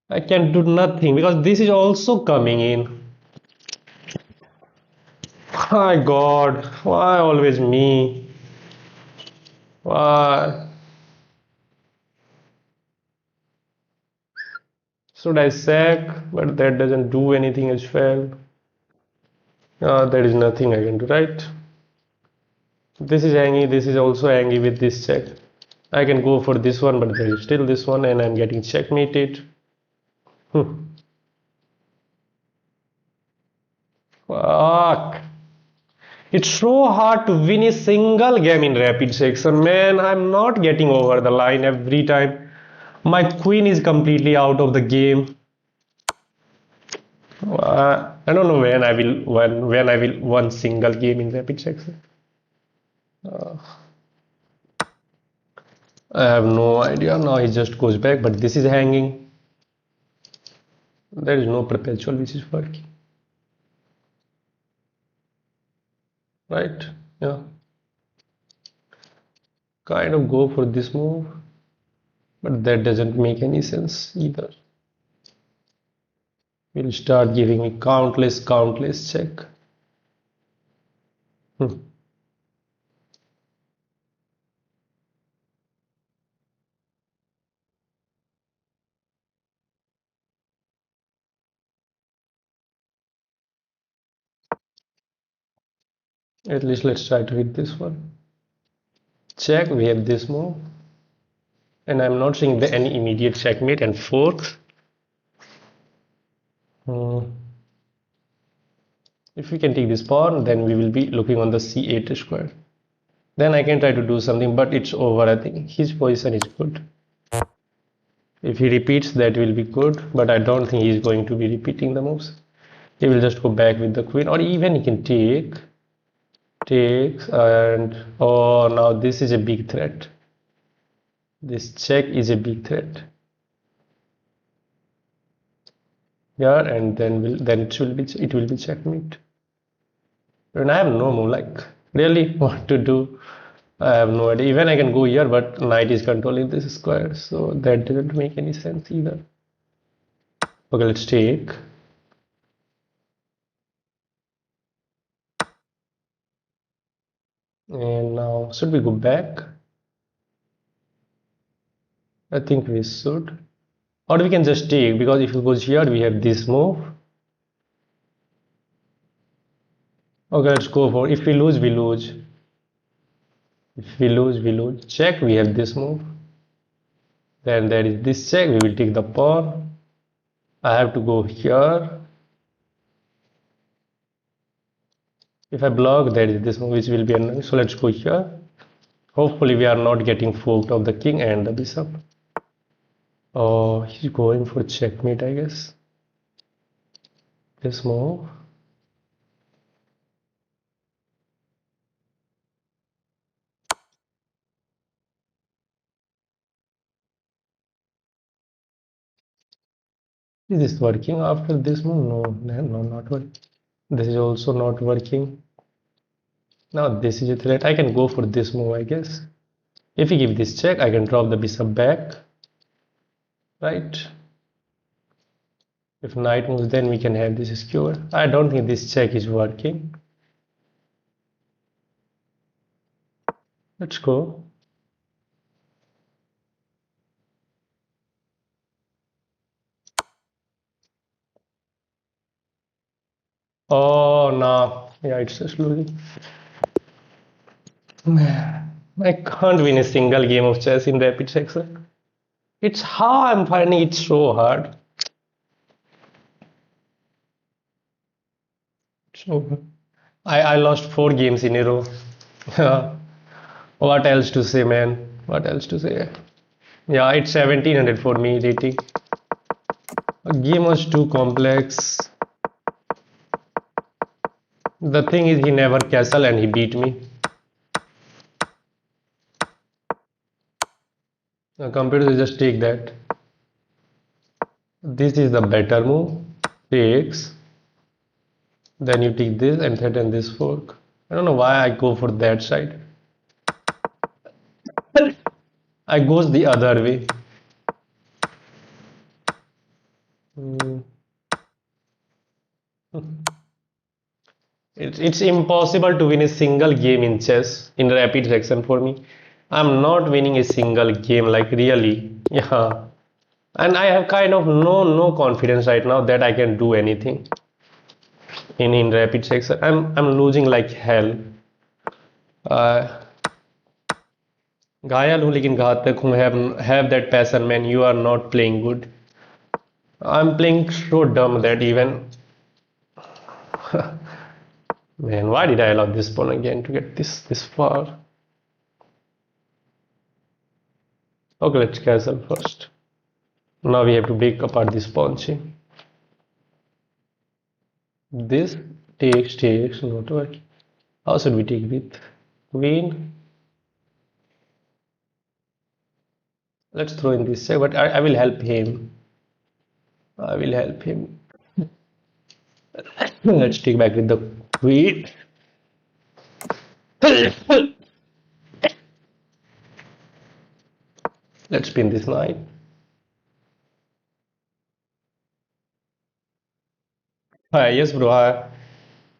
I can do nothing because this is also coming in. My God, why always me? Why should I sack? But that doesn't do anything as well. There is nothing I can do, right? This is angry, this is also angry with this check. I can go for this one, but there is still this one, and I'm getting checkmated. Hmm. Fuck. It's so hard to win a single game in rapid section, man. I'm not getting over the line every time. My queen is completely out of the game. I don't know when I will one single game in rapid section. Uh, I have no idea. Now he just goes back, but this is hanging. There is no perpetual which is working, right? Yeah. Kind of go for this move, but that doesn't make any sense either. Will start giving me countless check. Hmm. At least let's try to hit this one. Check, we have this move, and I'm not seeing any immediate checkmate and fork. Hmm. If we can take this pawn, then we will be looking on the c8 square. Then I can try to do something, but it's over. I think his position is good. If he repeats, that will be good, but I don't think he's going to be repeating the moves. He will just go back with the queen, or even he can takes, and oh, now this is a big threat. This check is a big threat. Yeah, and then it will be checkmate. And I have no move, like really what to do. I have no idea. Even I can go here, but knight is controlling this square, so that didn't make any sense either. Okay, let's take. And now, should we go back? I think we should. Or we can just take, because if we go here, we have this move. Okay, let's go for. If we lose, we lose. If we lose, we lose. Check, we have this move. Then there is this check, we will take the pawn. I have to go here. If I block, there is this move which will be annoying. So let's go here. Hopefully we are not getting forked of the king and the bishop. Oh, he's going for checkmate, I guess. This move. Is this working after this move? No, not working. This is also not working. Now this is a threat. I can go for this move, I guess. If we give this check, I can drop the bishop back. Right? If knight moves, then we can have this skewer. I don't think this check is working. Let's go. Oh no. Yeah, it's just losing. I can't win a single game of chess in rapid section. It's how I'm finding it so hard. So I lost 4 games in a row. What else to say, man? What else to say? Yeah, it's 1700 for me rating. The game was too complex. The thing is, he never castle and he beat me. The computer will just take that. This is the better move. Takes. Then you take this and threaten this fork. I don't know why I go for that side. I goes the other way. Hmm. It's impossible to win a single game in chess in rapid section for me. I'm not winning a single game, like really. Yeah. And I have kind of no confidence right now that I can do anything in rapid section. I'm losing like hell. Uh, घायल हूँ लेकिन घातक हूँ. Have that passion, man. You are not playing good. I'm playing so dumb that even man, why did I allow this pawn again to get this far? Okay, let's castle first. Now we have to break apart this pawn chain. This takes not working. How should we take with queen? Let's throw in this check, but I will help him. I will help him. Let's take back with the queen. Let's pin this knight. Yes, bro.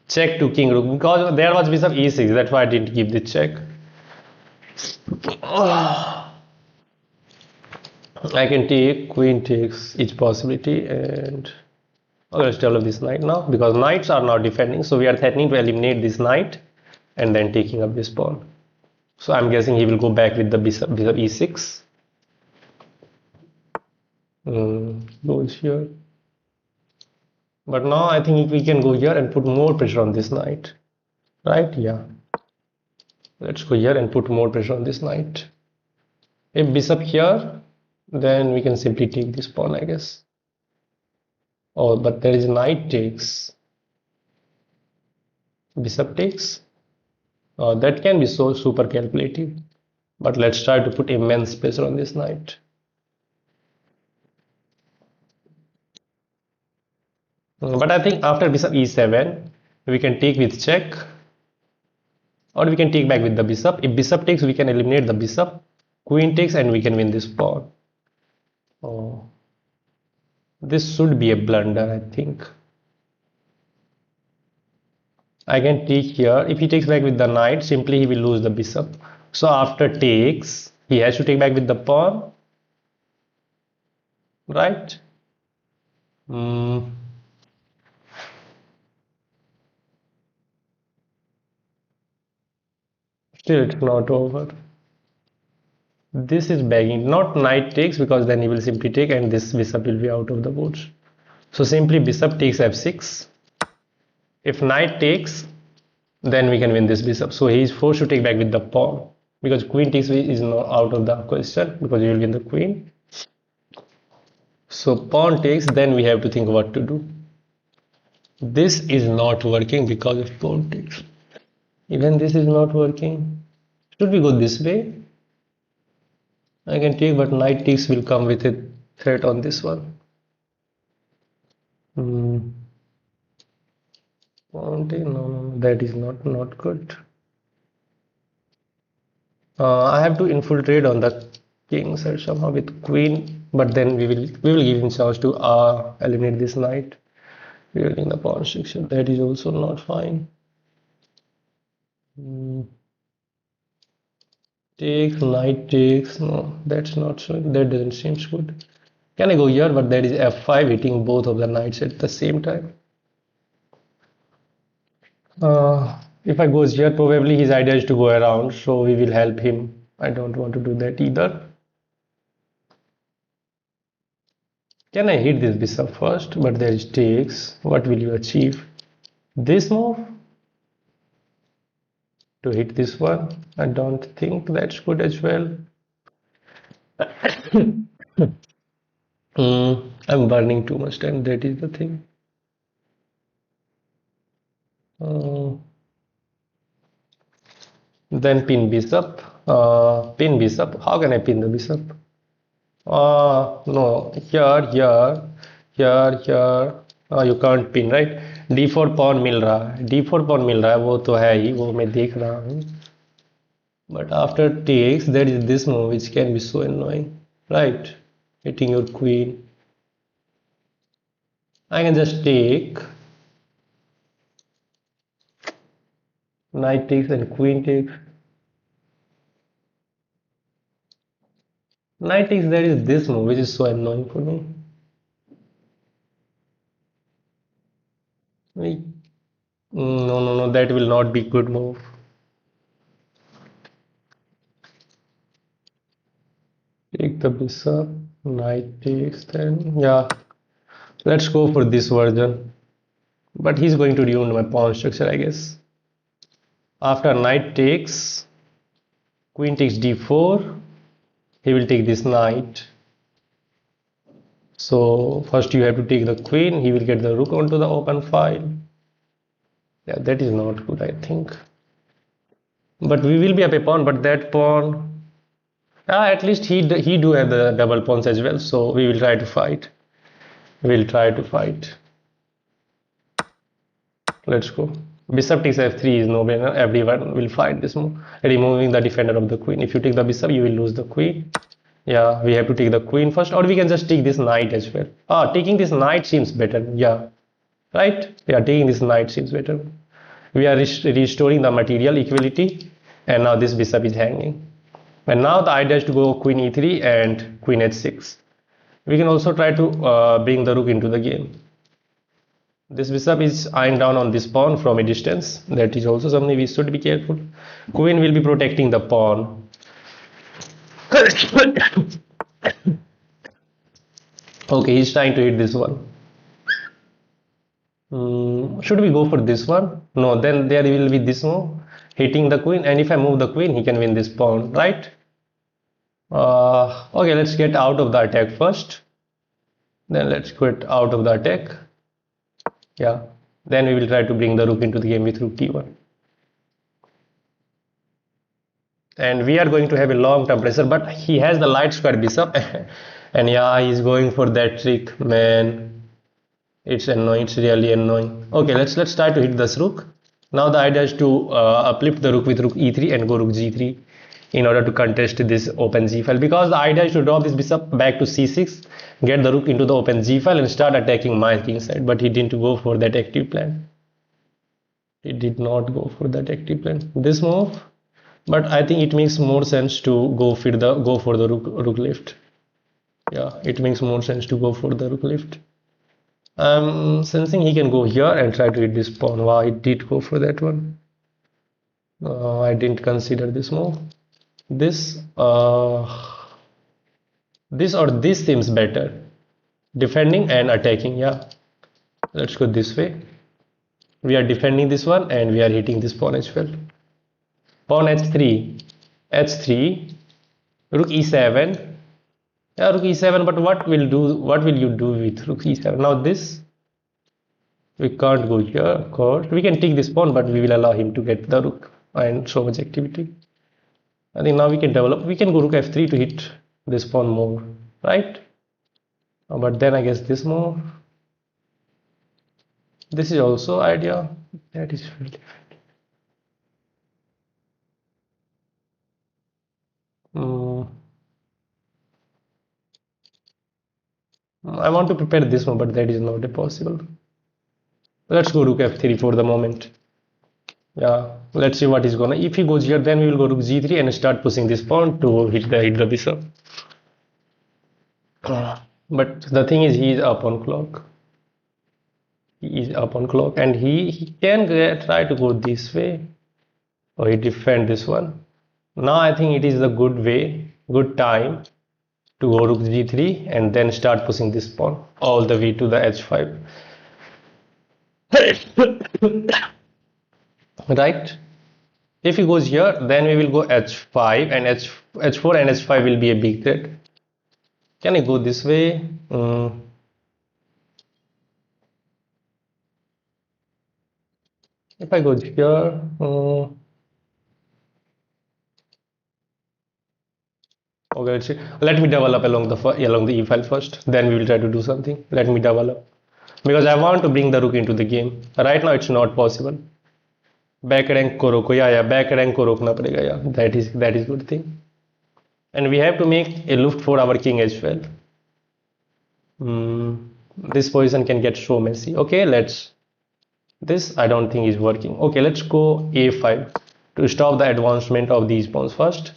Check to king rook because there was bishop e6. That's why I didn't give the check. I can take queen takes each possibility and okay, let's develop this knight now because knights are now defending. So we are threatening to eliminate this knight and then taking up this pawn. So I'm guessing he will go back with the bishop e6. Goes here. But now I think we can go here and put more pressure on this knight. Right? Yeah. Let's go here and put more pressure on this knight. If bishop here, then we can simply take this pawn, I guess. Oh, but there is knight takes. Bishop takes. That can be so super calculative. But let's try to put immense pressure on this knight. But I think after bishop e7, we can take with check. Or we can take back with the bishop. If bishop takes, we can eliminate the bishop. Queen takes and we can win this pawn. Oh. This should be a blunder, I think. I can take here. If he takes back with the knight, simply he will lose the bishop. So after takes, he has to take back with the pawn. Right? Still, it's not over. This is begging. Not knight takes because then he will simply take and this bishop will be out of the board. So simply bishop takes f6. If knight takes, then we can win this bishop. So he is forced to take back with the pawn because queen takes is not out of the question because you will win the queen. So pawn takes, then we have to think what to do. This is not working because of pawn takes. Even this is not working. Should we go this way? I can take, but knight takes will come with a threat on this one. Pawn take, no, that is not good. I have to infiltrate on the king side somehow with queen, but then we will give him chance to eliminate this knight. Building the pawn section, that is also not fine. Takes, knight takes, no, that's not so, that doesn't seem good. Can I go here? But that is f5 hitting both of the knights at the same time. If I goes here, probably his idea is to go around, so we will help him. I don't want to do that either. Can I hit this bishop first? But there is takes. What will you achieve? This move? To hit this one? I don't think that's good as well. I'm burning too much time, that is the thing. Then pin bishop. Pin bishop. How can I pin the bishop? No. Here. You can't pin, right? D4 pawn मिल रहा है. D4 pawn मिल रहा है. वो तो है ही. वो मैं देख रहा हूँ. But after takes, there is this move which can be so annoying, right? Hitting your queen. I can just take knight takes and queen takes. Knight takes, there is this move which is so annoying for me. No, that will not be good move. Take the bishop, knight takes, then yeah, let's go for this version. But he's going to ruin my pawn structure, I guess. After knight takes, queen takes d4, he will take this knight. So first you have to take the queen, he will get the rook onto the open file. Yeah, that is not good, I think. But we will be up a pawn, but that pawn, at least he do have the double pawns as well, so we will try to fight. We'll try to fight. Let's go. Bishop takes f3 is no brainer. Everyone will fight this move, removing the defender of the queen. If you take the bishop, you will lose the queen. Yeah, we have to take the queen first, or we can just take this knight as well. Taking this knight seems better. Yeah, right? Yeah, taking this knight seems better. We are restoring the material equality, and now this bishop is hanging. And now the idea is to go queen e3 and queen h6. We can also try to bring the rook into the game. This bishop is eyeing down on this pawn from a distance. That is also something we should be careful. Queen will be protecting the pawn. Okay, he's trying to hit this one. Should we go for this one? No, then there will be this move, hitting the queen, and if I move the queen, he can win this pawn, right? Okay, let's get out of the attack first. Then let's get out of the attack. Yeah, then we will try to bring the rook into the game with rook t1. And we are going to have a long-term pressure, but he has the light square bishop. And yeah, he's going for that trick, man. It's annoying, it's really annoying. Okay, let's try to hit this rook. Now the idea is to uplift the rook with rook e3 and go rook g3 in order to contest this open g file, because the idea is to drop this bishop back to c6, get the rook into the open g file and start attacking my king side. But he didn't go for that active plan. He did not go for that active plan. This move, but I think it makes more sense to go for the rook lift. Yeah, it makes more sense to go for the rook lift. I'm sensing he can go here and try to hit this pawn. Wow, he did go for that one. I didn't consider this move. This or this seems better. Defending and attacking. Yeah, let's go this way. We are defending this one and we are hitting this pawn as well. Pawn h3, rook e7. Yeah, rook e7, but what will you do with rook e7? Now this, we can't go here, of course. We can take this pawn, but we will allow him to get the rook and so much activity. I think now we can develop, we can go rook f3 to hit this pawn more, right? But then I guess this move, this is also idea. That is really I want to prepare this one, but that is not possible. Let's go rook f3 for the moment. Yeah, let's see what is gonna. If he goes here, then we will go rook g3 and start pushing this pawn to hit the bishop. But the thing is, he is up on clock. He is up on clock, and he can try to go this way, or he defend this one. Now I think it is a good way, good time to go rook g3 and then start pushing this pawn all the way to the h5. Right? If he goes here, then we will go h5 and h4 and h5 will be a big threat. Can I go this way? If I go here, okay, let's see. Let me develop along the e file first. Then we will try to do something. Let me develop, because I want to bring the rook into the game. Right now, it's not possible. Back rank को रोको, yeah, back rank को रोकना पड़ेगा, yeah. That is good thing. And we have to make a loop for our king as well. This position can get so messy. Okay, let's this I don't think is working. Okay, let's go a5 to stop the advancement of these pawns first.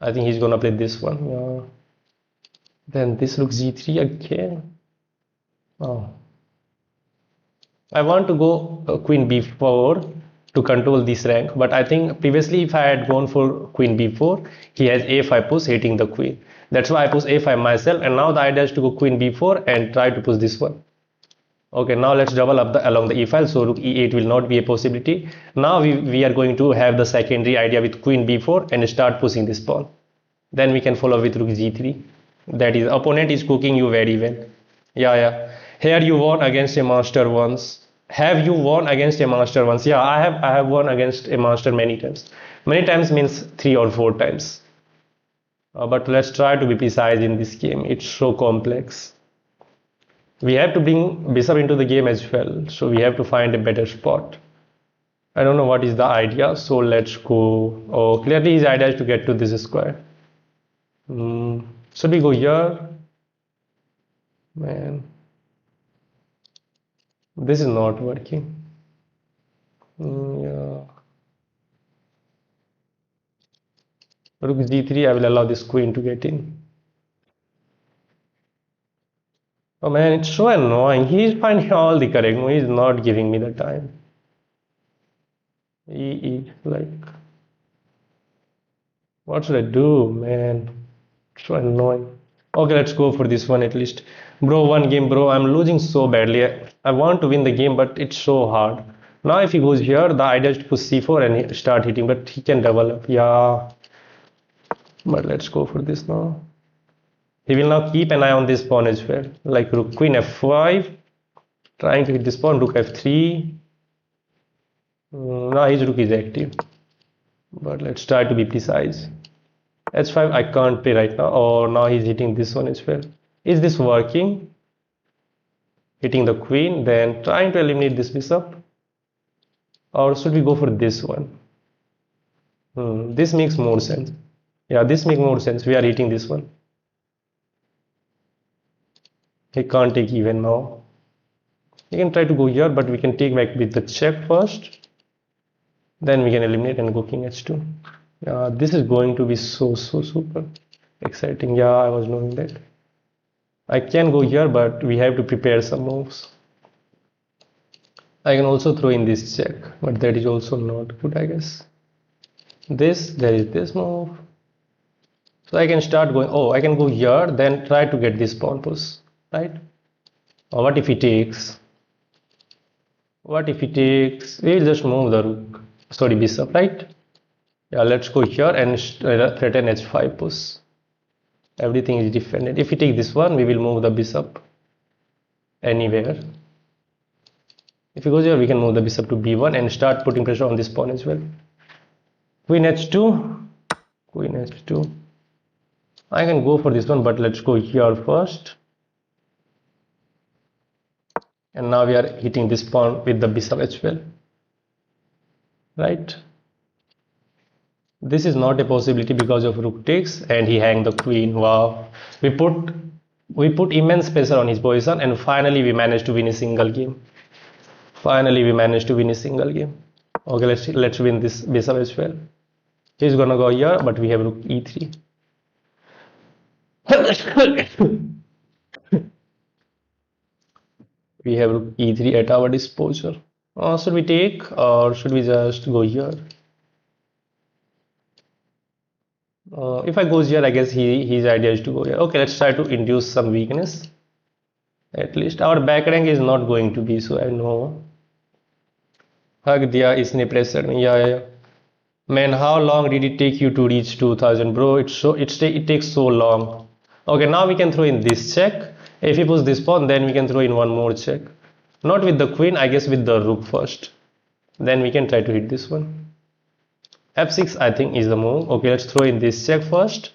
I think he's gonna play this one. Yeah. Then this looks g3 again. Oh, I want to go queen b4 to control this rank, but I think previously if I had gone for queen b4, he has a5 push hitting the queen. That's why I push a5 myself, and now the idea is to go queen b4 and try to push this one. Okay, now let's double up along the e file, so rook e8 will not be a possibility. Now we are going to have the secondary idea with queen b4 and start pushing this pawn. Then we can follow with rook g3. That is, opponent is cooking you very well. Yeah. Here you won against a master once. Have you won against a master once? Yeah, I have won against a master many times. Many times means 3 or 4 times. But let's try to be precise in this game. It's so complex. We have to bring bishop into the game as well, so we have to find a better spot. I don't know what is the idea, so let's go. Oh, clearly his idea is to get to this square. Should we go here? Man, this is not working. Yeah. Rook g3, I will allow this queen to get in. Oh man, it's so annoying. He's finding all the correct move. He's not giving me the time. Like, what should I do, man? So annoying. Okay, let's go for this one at least. Bro, one game, bro. I'm losing so badly. I want to win the game, but it's so hard. Now, if he goes here, the idea is to push c4 and start hitting, but he can double up. Yeah. But let's go for this now. He will now keep an eye on this pawn as well. Like rook queen f5. Trying to hit this pawn, rook f3. Now his rook is active. But let's try to be precise. h5 I can't play right now. Or now he's hitting this one as well. Is this working? Hitting the queen, then trying to eliminate this bishop. Or should we go for this one? This makes more sense. Yeah, this makes more sense. We are hitting this one. He can't take even now. We can try to go here, but we can take back with the check first. Then we can eliminate and go king h2. This is going to be so super exciting. Yeah, I was knowing that. I can go here, but we have to prepare some moves. I can also throw in this check, but that is also not good, I guess. There is this move. So I can start going, oh, I can go here, then try to get this pawn push, right? Or what if he takes? What if he takes? We'll just move the rook, sorry, bishop, right? Yeah, let's go here and threaten h5 push. Everything is defended. If we take this one, we will move the bishop anywhere. If he goes here, we can move the bishop to b1 and start putting pressure on this pawn as well. Queen h2. Queen h2. I can go for this one, but let's go here first. And now we are hitting this pawn with the bishop as well. Right? This is not a possibility because of rook takes and he hang the queen. Wow. We put immense pressure on his position and finally we managed to win a single game. Okay, let's win this bishop as well. He's gonna go here, but we have rook e3. We have rook e3 at our disposal. Should we take or should we just go here? If I goes here, I guess his idea is to go here. Okay, let's try to induce some weakness. At least our back rank is not going to be so. I know. Hug diya isne pressure me. Yeah. Man, how long did it take you to reach 2000, bro? It takes so long. Okay, now we can throw in this check. If he puts this pawn, then we can throw in one more check. Not with the queen, I guess with the rook first. Then we can try to hit this one. f6 I think is the move. Okay, let's throw in this check first.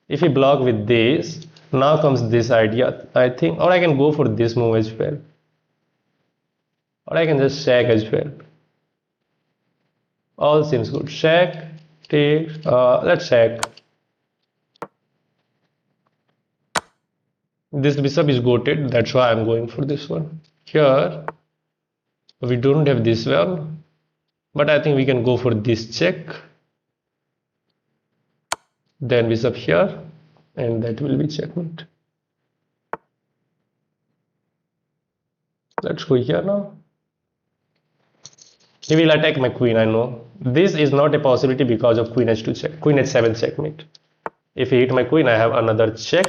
If we block with this, now comes this idea, I think, or I can go for this move as well. Or I can just check as well. All seems good. Check, take, let's check. This bishop is goated, that's why I'm going for this one. Here we don't have this one, but I think we can go for this check, then bishop here, and that will be checkmate. Let's go here now. He will attack my queen, I know. This is not a possibility because of queen h2 check, queen h7 checkmate. If he hit my queen, I have another check.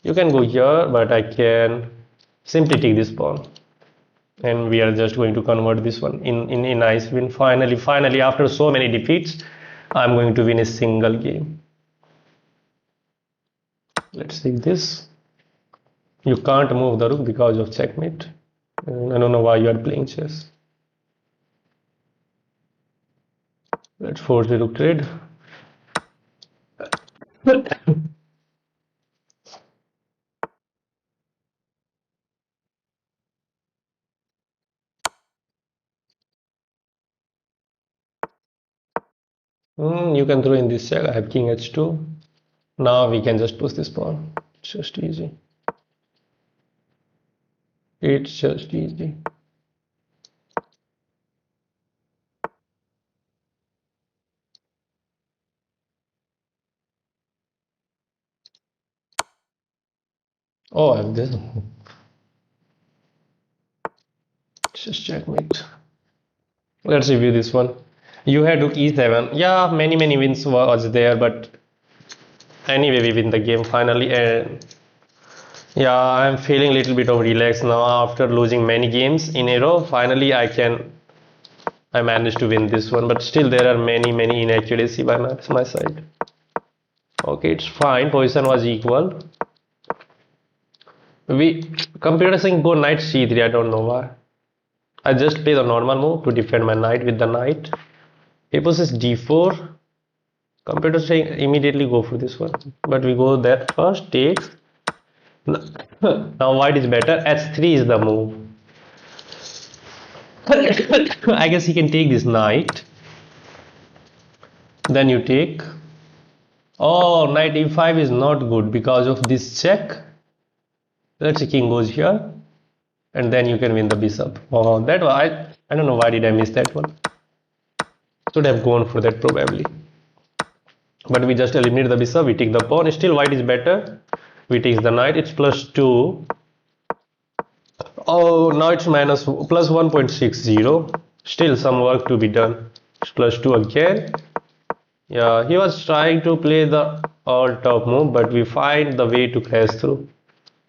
You can go here, but I can simply take this pawn. And we are just going to convert this one in a nice win. Finally, after so many defeats, I'm going to win a single game. Let's take this. You can't move the rook because of checkmate. I don't know why you are playing chess. Let's force the rook trade. You can throw in this check. I have king h2. Now we can just push this pawn. It's just easy. It's just easy. Oh, I have this. Just checkmate. Let's review this one. You had rook e7. Yeah, many wins was there, but anyway we win the game finally. And yeah, I'm feeling a little bit of relaxed now after losing many games in a row. Finally I managed to win this one, but still there are many inaccuracy by my side. Okay, it's fine. Position was equal. Computer saying go knight c3. I don't know why. I just play the normal move to defend my knight with the knight. He pushes d4. Computer saying immediately go for this one, but we go there first. Takes. Now white is better. h3 is the move. I guess he can take this knight. Then you take. Oh, knight e5 is not good because of this check. Let's say king goes here, and then you can win the bishop. Oh, that was I don't know why did I miss that one. Should have gone for that probably. But we just eliminate the bishop. We take the pawn. Still white is better. We take the knight. It's +2. Oh, now it's plus 1.60. Still some work to be done. It's +2 again. Yeah, he was trying to play the all top move, but we find the way to crash through.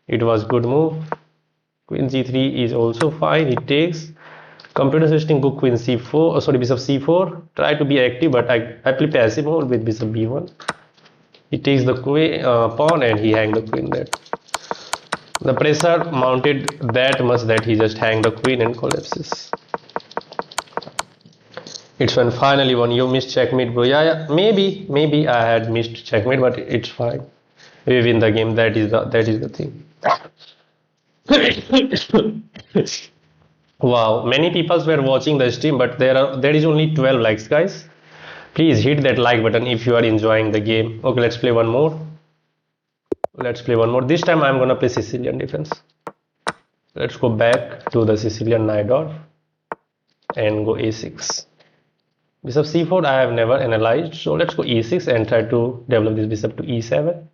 It was good move. Queen c3 is also fine. He takes. Computer system go queen c4. Sorry, bishop c4. Try to be active, but I play passive mode with bishop b1. He takes the queen pawn and he hang the queen there. The pressure mounted that much that he just hang the queen and collapses. It's when finally when you missed checkmate, bro. Yeah, maybe I had missed checkmate, but it's fine. We win the game. That is the thing. Wow, many people were watching the stream, but there is only 12 likes, guys. Please hit that like button if you are enjoying the game. Okay, let's play one more. This time I'm gonna play Sicilian defense. Let's go back to the Sicilian Najdorf and go a6. Bishop c4 I have never analyzed, so let's go e6 and try to develop this bishop to e7.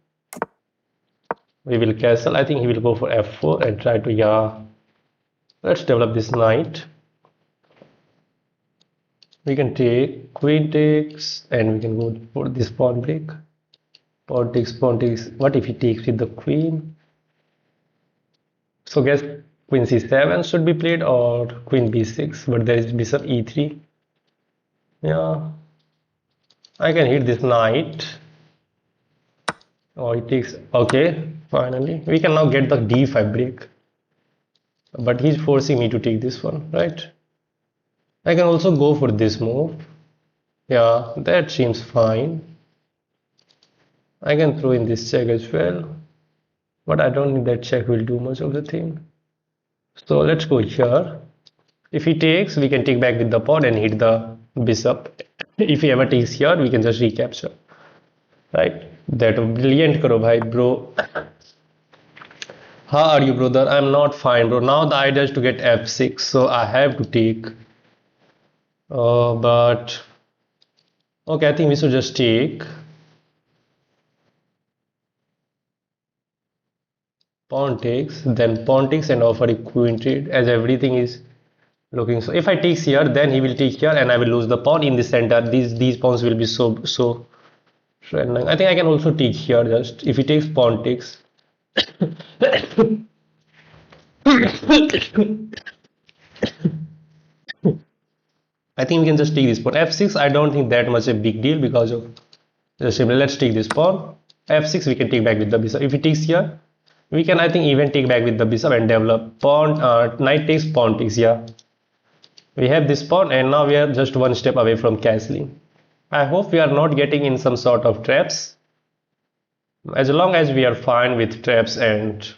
We will castle. I think he will go for f4 and try to, yeah. Let's develop this knight. We can take queen takes and we can go for this pawn break. Pawn takes. What if he takes with the queen? So guess queen c7 should be played or queen b6, but there is bishop e3. Yeah, I can hit this knight. Oh, he takes. Okay, finally we can now get the d5 break, but he's forcing me to take this one, right? I can also go for this move. Yeah, that seems fine. I can throw in this check as well, but I don't think that check will do much of the thing. So let's go here. If he takes, we can take back with the pawn and hit the bishop. If he ever takes here, we can just recapture, right? That brilliant karo bhai, bro. How are you, brother? I'm not fine, bro. Now the idea is to get f6, so I have to take. But okay, I think we should just take pawn takes, then pawn takes and offer a queen trade as everything is looking. So if I take here, then he will take here, and I will lose the pawn in the center. These pawns will be so threatening. I think I can also take here just if he takes pawn takes. I think we can just take this pawn f6. I don't think that much a big deal because of just simply let's take this pawn f6. We can take back with the bishop. If he takes here, we can I think even take back with the bishop and develop pawn. Knight takes pawn takes. Yeah, we have this pawn, and now we are just one step away from castling. I hope we are not getting in some sort of traps. As long as we are fine with traps and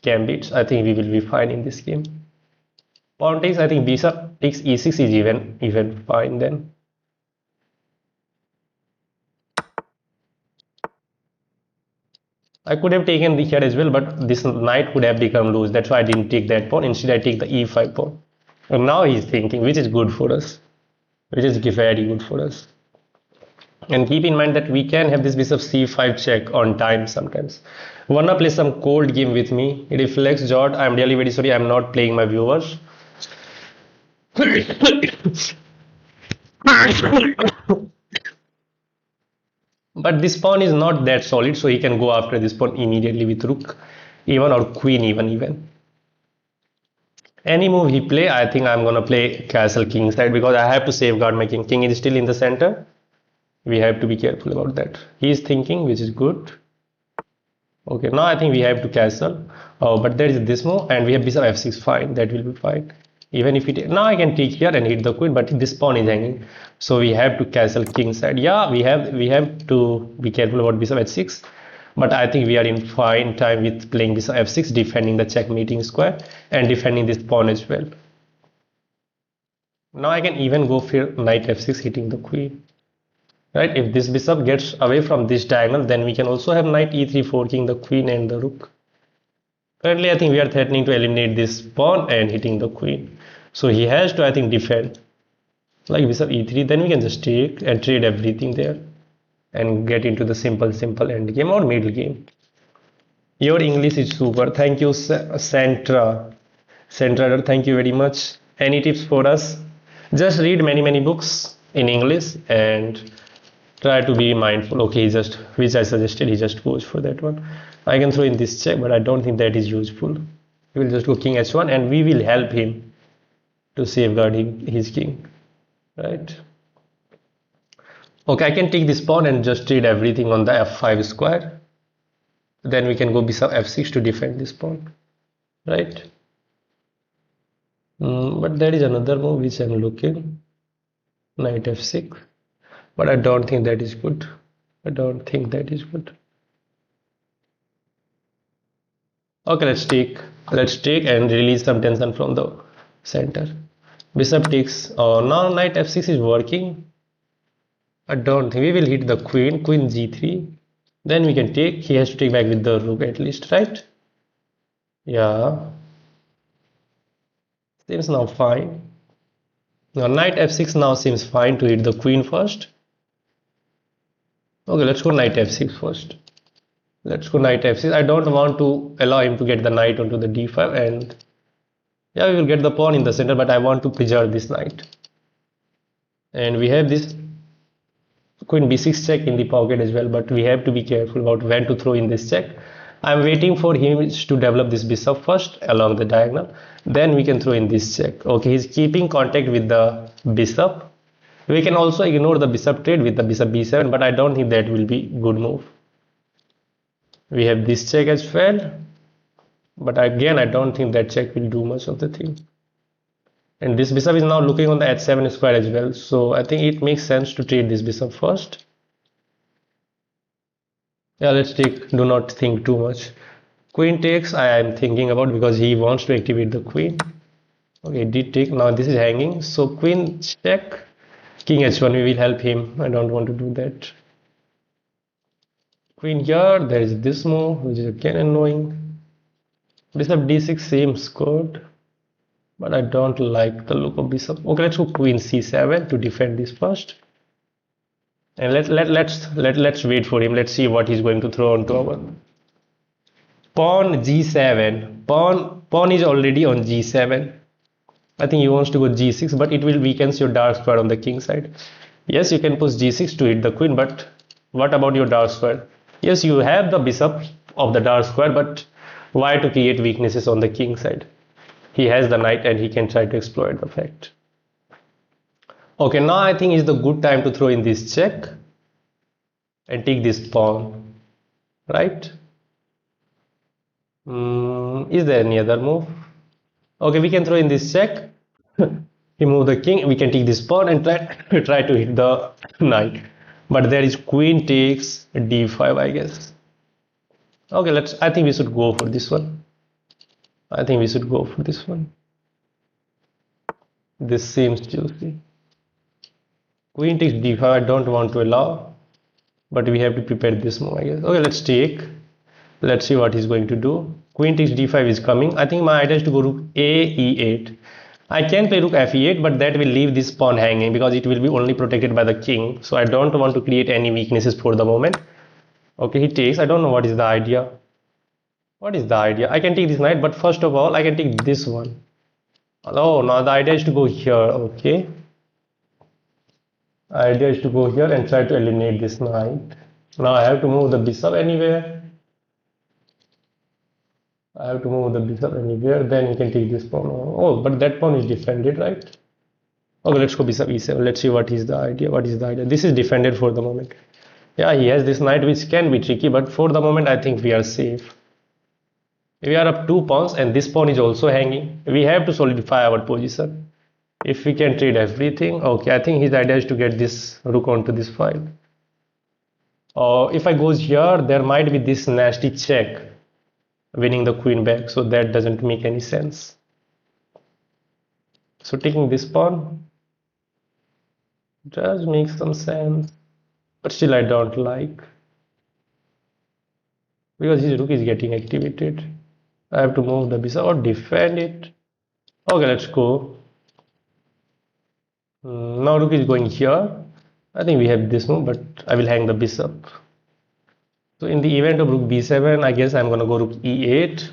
gambits, I think we will be fine in this game. Pawn takes, I think bishop takes e6 is even fine then. I could have taken the here as well, but this knight could have become loose. That's why I didn't take that pawn. Instead, I take the e5 pawn. And now he's thinking, which is good for us, which is very good for us. And keep in mind that we can have this bishop c5 check on time sometimes. Wanna play some cold game with me? Reflex Jord. I'm really very sorry. I'm not playing my viewers. But this pawn is not that solid, so he can go after this pawn immediately with rook even or queen even. Any move he play, I think I'm gonna play castle king side because I have to safeguard my king. King is still in the center. We have to be careful about that. He is thinking, which is good. Okay, now I think we have to castle. Oh, but there is this move, and we have bishop f6. Fine, that will be fine. Even if it now I can take here and hit the queen, but this pawn is hanging, so we have to castle king side. Yeah, we have to be careful about bishop h6, but I think we are in fine time with playing bishop f6, defending the checkmating square and defending this pawn as well. Now I can even go for knight f6, hitting the queen. Right, if this bishop gets away from this diagonal, then we can also have knight e3 forking the queen and the rook. Currently, I think we are threatening to eliminate this pawn and hitting the queen. So he has to, I think, defend. Like bishop e3, then we can just take and trade everything there and get into the simple end game or middle game. Your English is super. Thank you, Santra. Santra, thank you very much. Any tips for us? Just read many books in English and try to be mindful. Okay, which I suggested, he just goes for that one. I can throw in this check, but I don't think that is useful. He will just go king h1 and we will help him to safeguard his king, right? Okay, I can take this pawn and just trade everything on the f5 square. Then we can go bishop f6 to defend this pawn, right? But there is another move which I'm looking, knight f6, but I don't think that is good. I don't think that is good. Okay, let's take and release some tension from the center. Bishop takes. Oh, now knight f6 is working. I don't think we will hit the queen. Queen g3. Then we can take. He has to take back with the rook at least, right? Yeah. Seems now fine. Now knight f6 now seems fine to hit the queen first. Okay, let's go knight f6 first. Let's go knight f6. I don't want to allow him to get the knight onto the d5, and yeah, we will get the pawn in the center, but I want to preserve this knight. And we have this queen b6 check in the pocket as well, but we have to be careful about when to throw in this check. I'm waiting for him to develop this bishop first along the diagonal, then we can throw in this check. Okay, he's keeping contact with the bishop. We can also ignore the bishop trade with the bishop b7, but I don't think that will be good move. We have this check as well, but again I don't think that check will do much of the thing. And this bishop is now looking on the h7 square as well, so I think it makes sense to trade this bishop first. Yeah, let's take. Do not think too much. Queen takes, I am thinking about because he wants to activate the queen. Okay, did take. Now this is hanging, so queen check, king h1. We will help him. I don't want to do that. Queen here. There is this move, which is again annoying. Bishop d6 seems good, but I don't like the look of bishop. Okay, let's go queen c7 to defend this first. And let's wait for him. Let's see what he's going to throw onto our pawn g7. Pawn is already on g7. I think he wants to go g6, but it will weaken your dark square on the king side. Yes, you can push g6 to hit the queen, but what about your dark square? Yes, you have the bishop of the dark square, but why to create weaknesses on the king side? He has the knight and he can try to exploit the fact. Okay, now I think is the good time to throw in this check and take this pawn, right? Is there any other move? Okay, we can throw in this check. Remove the king. We can take this pawn and try to hit the knight. But there is queen takes d5, I guess. Okay, I think we should go for this one. I think we should go for this one. This seems juicy. Queen takes d5. I don't want to allow, but we have to prepare this move, I guess. Okay, let's take. Let's see what he's going to do. Queen takes d5 is coming. I think my idea is to go rook a e8. I can play rook fe8, but that will leave this pawn hanging because it will be only protected by the king. So I don't want to create any weaknesses for the moment. Okay, he takes. I don't know what is the idea. What is the idea? I can take this knight, but first of all, I can take this one. Oh, now the idea is to go here. Okay. Idea is to go here and try to eliminate this knight. Now I have to move the bishop anywhere. I have to move the bishop anywhere. Then we can take this pawn. Oh, but that pawn is defended, right? Okay, let's go bishop e7. Let's see what is the idea. What is the idea? This is defended for the moment. Yeah, he has this knight, which can be tricky, but for the moment, I think we are safe. We are up 2 pawns, and this pawn is also hanging. We have to solidify our position. If we can trade everything, okay, I think his idea is to get this rook onto this file. If I goes here, there might be this nasty check, winning the queen back, so that doesn't make any sense. So taking this pawn does make some sense, but still I don't like, because his rook is getting activated. I have to move the bishop or defend it. Okay, let's go. Now rook is going here. I think we have this move, but I will hang the bishop. So in the event of rook b7, I guess I'm gonna go rook e8.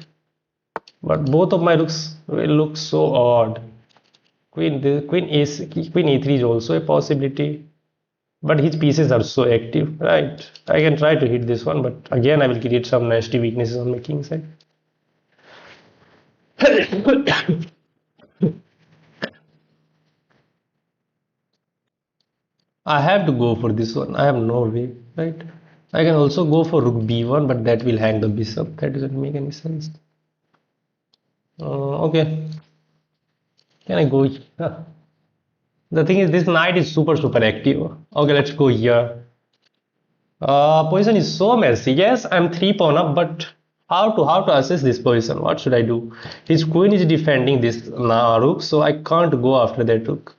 But both of my rooks will look so odd. Queen e3 is also a possibility. But his pieces are so active, right? I can try to hit this one, but again I will create some nasty weaknesses on my king side. I have to go for this one. I have no way, right? I can also go for rook b1, but that will hang the bishop. That doesn't make any sense. Okay. Can I go here? The thing is, this knight is super active. Okay, let's go here. Position is so messy. Yes, I'm 3 pawn up, but how to assess this position? What should I do? His queen is defending this rook, so I can't go after that rook.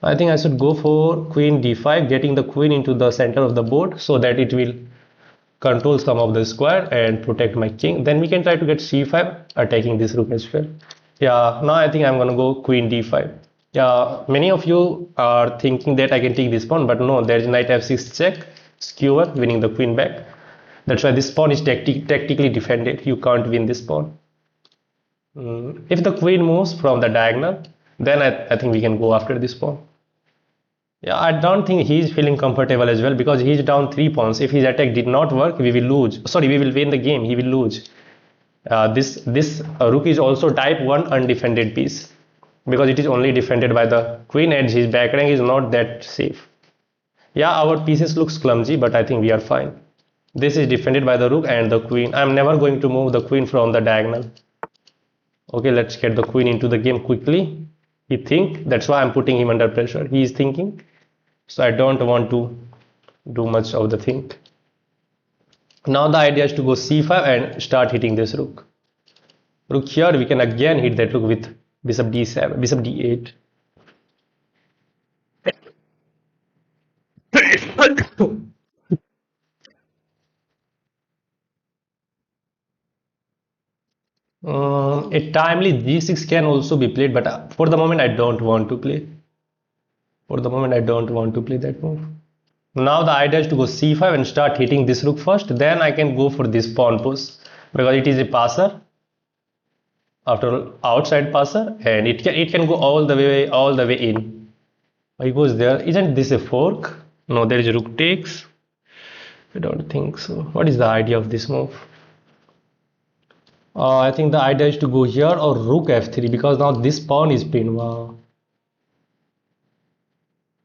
I think I should go for queen d5, getting the queen into the center of the board so that it will control some of the square and protect my king. Then we can try to get c5, attacking this rook as well. Yeah, now I think I'm gonna go queen d5. Yeah, many of you are thinking that I can take this pawn, but no, there's knight f6 check, skewer, winning the queen back. That's why this pawn is tactically defended. You can't win this pawn. If the queen moves from the diagonal, then I think we can go after this pawn. Yeah, I don't think he's feeling comfortable as well, because he's down 3 pawns. If his attack did not work, we will lose. Sorry, we will win the game. He will lose. This rook is also type 1 undefended piece, because it is only defended by the queen, and his back rank is not that safe. Yeah, our pieces looks clumsy, but I think we are fine. This is defended by the rook and the queen. I'm never going to move the queen from the diagonal. Okay, let's get the queen into the game quickly. He think, that's why I'm putting him under pressure. He is thinking, so I don't want to do much of the thing. Now the idea is to go c5 and start hitting this rook. Rook here, we can again hit that rook with bishop d7, bishop d8. A timely g6 can also be played, but for the moment I don't want to play. For the moment I don't want to play that move. Now the idea is to go c5 and start hitting this rook first. Then I can go for this pawn push because it is a passer, after all, outside passer, and it can go all the way in. He goes there. Isn't this a fork? No, there is a rook takes. I don't think so. What is the idea of this move? I think the idea is to go here or rook f3 because now this pawn is pinned. Wow.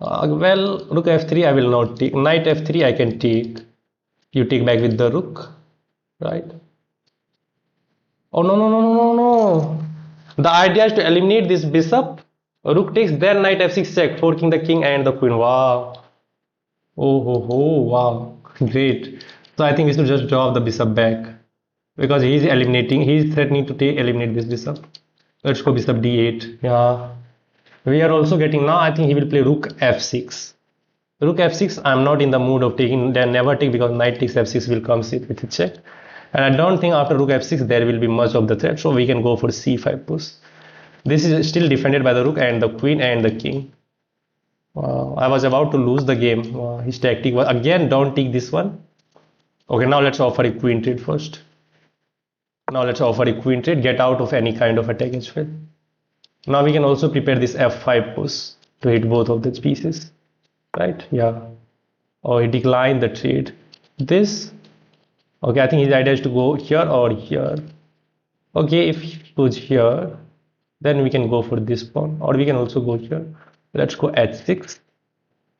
Well, rook f3 I will not take. Knight f3 I can take. You take back with the rook, right? Oh no no no no no no! The idea is to eliminate this bishop. Rook takes, then knight f6 check, forking the king and the queen. Wow. Oh ho ho! Wow. Great. So I think we should just drop the bishop back because he is eliminating. He is threatening to eliminate this bishop. Let's go bishop d8. Yeah. We are also getting now. I think he will play rook f6. Rook f6. I'm not in the mood of taking. Then never take because knight takes f6 will come with a check. And I don't think after rook f6 there will be much of the threat. So we can go for c5 push. This is still defended by the rook and the queen and the king. I was about to lose the game. His tactic was again don't take this one. Okay, now let's offer a queen trade first. Now let's offer a queen trade. Get out of any kind of attack as well. Now we can also prepare this f5 push to hit both of the pieces. Right? Yeah. Oh, he declined the trade. This. Okay, I think his idea is to go here or here. Okay, if he goes here, then we can go for this pawn, or we can also go here. Let's go h6,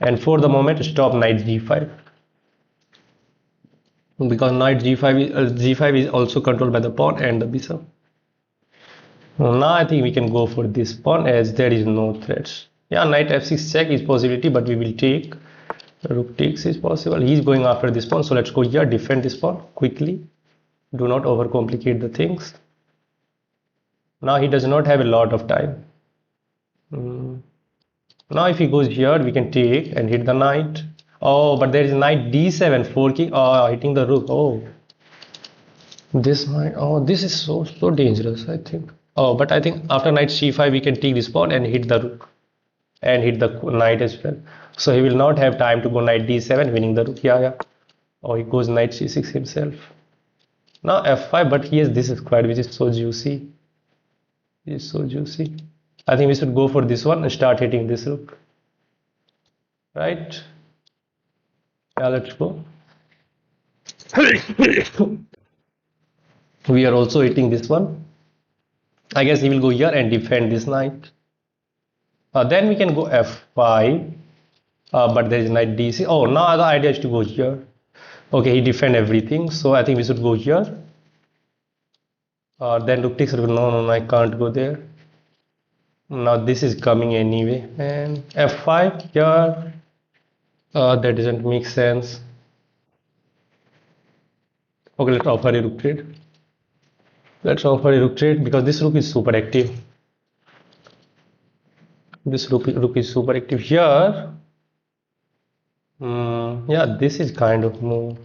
and for the moment stop knight g5 because knight g5 is also controlled by the pawn and the bishop. Now I think we can go for this pawn as there is no threats. Yeah, knight f6 check is possibility, but we will take. Rook takes is possible. He's going after this pawn, so let's go here, defend this pawn quickly. Do not overcomplicate the things. Now he does not have a lot of time. Now if he goes here, we can take and hit the knight. Oh, but there is knight d7 forking. Oh, hitting the rook. Oh, this might. Oh, this is so dangerous, I think. Oh, but I think after knight c5 we can take this pawn and hit the rook and hit the knight as well. So he will not have time to go knight d7, winning the rook. Yeah. Oh, he goes knight c6 himself. Now f5, but he has this square which is so juicy. It is so juicy. I think we should go for this one and start hitting this rook. Right? Yeah, let's go. We are also hitting this one. I guess he will go here and defend this knight. Then we can go f5. But there is knight d6. Oh, now the idea is to go here. Okay, he defend everything. So I think we should go here. Then rook takes rook. No, I can't go there. Now this is coming anyway. And f5 here. That doesn't make sense. Okay, let's offer a rook trade. Let's offer a rook trade because this rook is super active. This rook is super active here. Yeah, this is kind of move.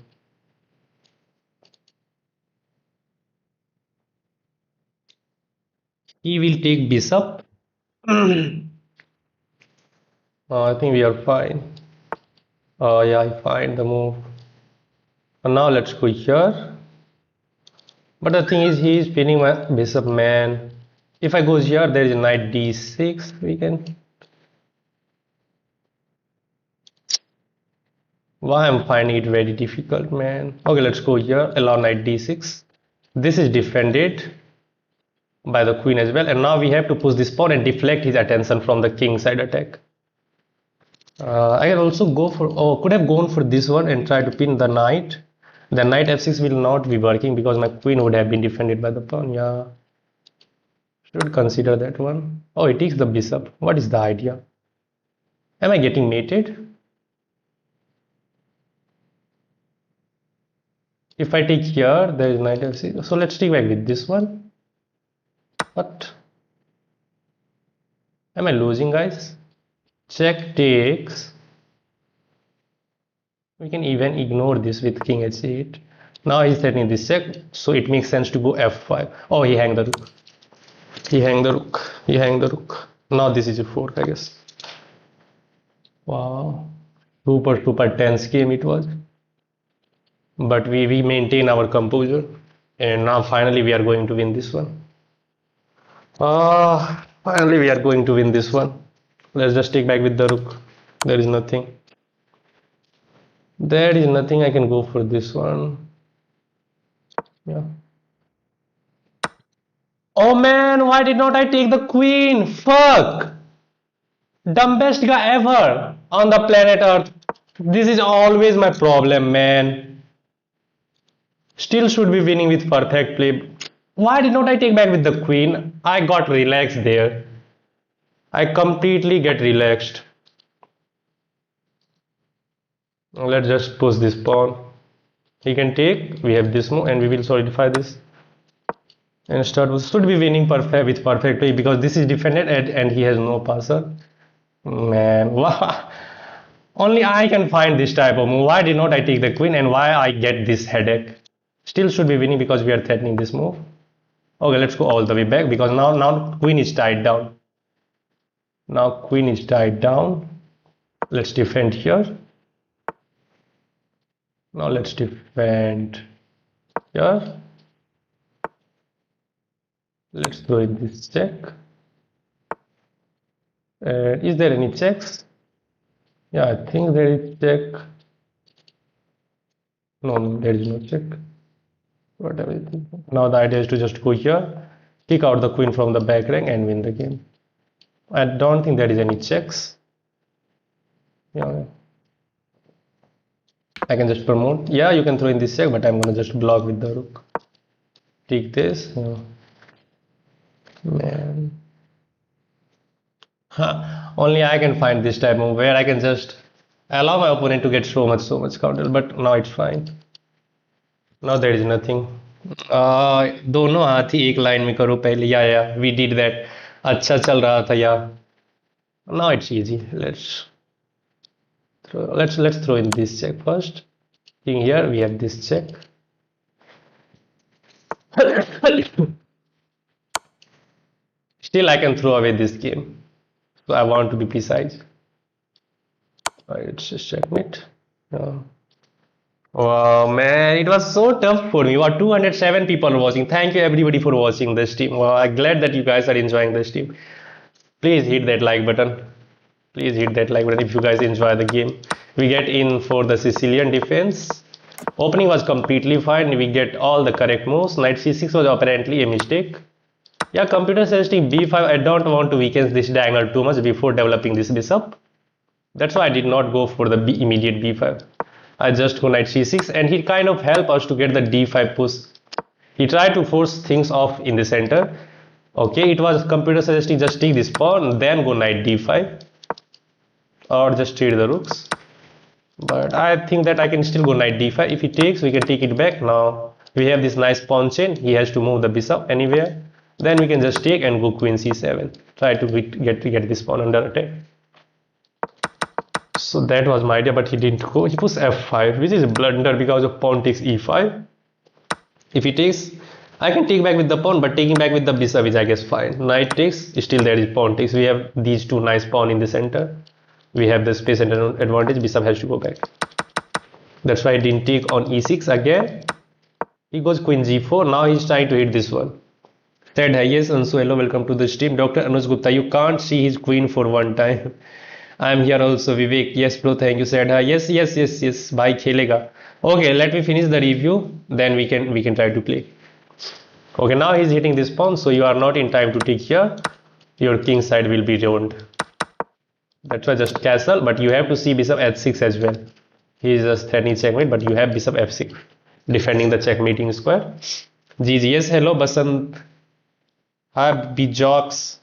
He will take bishop. I think we are fine. Yeah, I find the move. And now let's go here. But the thing is, he is pinning my bishop, man. If I goes here, there is knight d6. We can. Why I'm finding it very difficult, man. Okay, let's go here. Allow knight d6. This is defended by the queen as well. And now we have to push this pawn and deflect his attention from the king side attack. I can also go for. Oh, could have gone for this one and try to pin the knight. The knight f6 will not be working because my queen would have been defended by the pawn. Yeah. Should consider that one. Oh, it takes the bishop. What is the idea? Am I getting mated? If I take here, there is knight f6. So let's take back with this one. What? Am I losing, guys? Check takes. We can even ignore this with king h8. Now he's threatening this check, so it makes sense to go f5. Oh, he hang the rook. He hang the rook. He hang the rook. Now this is a fork, I guess. Wow. Super tense game it was. But we maintain our composure. And now finally we are going to win this one. Finally we are going to win this one. Let's just take back with the rook. There is nothing. There is nothing. I can go for this one. Yeah. Oh man, why did not I take the queen? Fuck! Dumbest guy ever on the planet Earth. This is always my problem, man. Still should be winning with perfect play. Why did not I take back with the queen? I got relaxed there. I completely get relaxed. Let's just push this pawn. He can take. We have this move, and we will solidify this. And should be winning perfect with perfect play because this is defended and he has no passer. Man, wow. Only I can find this type of move. Why did not I take the queen and why I get this headache? Still should be winning because we are threatening this move. Okay, let's go all the way back because now queen is tied down. Now queen is tied down. Let's defend here. Now let's defend here. Let's throw in this check. Is there any checks? Yeah, I think there is check. No, there is no check. Whatever. Now the idea is to just go here, kick out the queen from the back rank and win the game. I don't think there is any checks. Yeah. I can just promote. Yeah, you can throw in this check, but I'm gonna just block with the rook. Take this. Yeah. Man. Only I can find this type of where I can just allow my opponent to get so much counter, but now it's fine. Now there is nothing. दोनों हाथ ही एक line में करो पहले. Yeah, we did that. अच्छा चल रहा था. Yeah. Now it's easy. Let's throw in this check first. In here we have this check. Still I can throw away this game. So I want to be precise. It's just checkmate. Wow, man, it was so tough for me. What 207 people are watching. Thank you everybody for watching this stream. Wow, I'm glad that you guys are enjoying this stream. Please hit that like button. Please hit that like button if you guys enjoy the game. We get in for the Sicilian defense. Opening was completely fine. We get all the correct moves. Knight c6 was apparently a mistake. Yeah, computer suggesting b5. I don't want to weaken this diagonal too much before developing this bishop. That's why I did not go for the immediate b5. I just go knight c6 and he kind of helped us to get the d5 push. He tried to force things off in the center. Okay, it was computer suggesting just take this pawn, then go knight d5 or just trade the rooks. But I think that I can still go knight d5. If he takes, we can take it back. Now we have this nice pawn chain. He has to move the bishop anywhere. Then we can just take and go queen c7. Try to get this pawn under attack. So that was my idea, but he didn't go. He pushed f5, which is a blunder because of pawn takes e5. If he takes, I can take back with the pawn, but taking back with the bishop is I guess fine. Knight takes, still there is pawn takes. We have these two nice pawn in the center. We have the space advantage. Bishop has to go back. That's why I didn't take on e6 again. He goes queen g4. Now he's trying to hit this one. Said hi, yes, Ansu, hello, welcome to the stream. Dr. Anuj Gupta, you can't see his queen for one time. I'm here also, Vivek. Yes, bro, thank you. Said hi. Yes. Bhai khelega. Okay, let me finish the review. Then we can try to play. Okay, now he's hitting this pawn, so you are not in time to take here. Your king side will be ruined. That's why just castle, but you have to see bishop h6 as well. He is just threatening checkmate, but you have bishop f6 defending the checkmating square. GG, yes, hello, Basant. Hi, Bijox.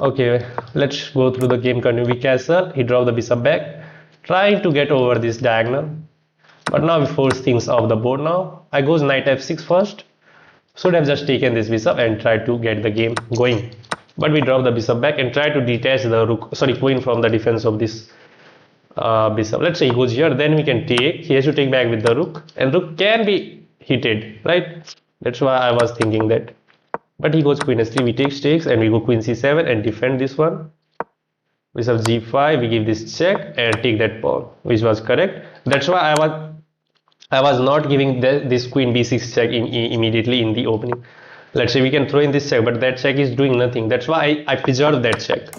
Okay, let's go through the game. Continue. We castle. He dropped the bishop back, trying to get over this diagonal. But now we force things off the board. Now I goes knight f6 first. Should have just taken this bishop and tried to get the game going. But we drop the bishop back and try to detach the queen from the defense of this bishop. Let's say he goes here, then we can take. He has to take back with the rook, and rook can be heated, right? That's why I was thinking that. But he goes queen s3, we take stakes, and we go queen c7 and defend this one. Bishop g5, we give this check and take that pawn, which was correct. That's why I was not giving this queen b6 check immediately in the opening. Let's say we can throw in this check, but that check is doing nothing. That's why I preserved that check,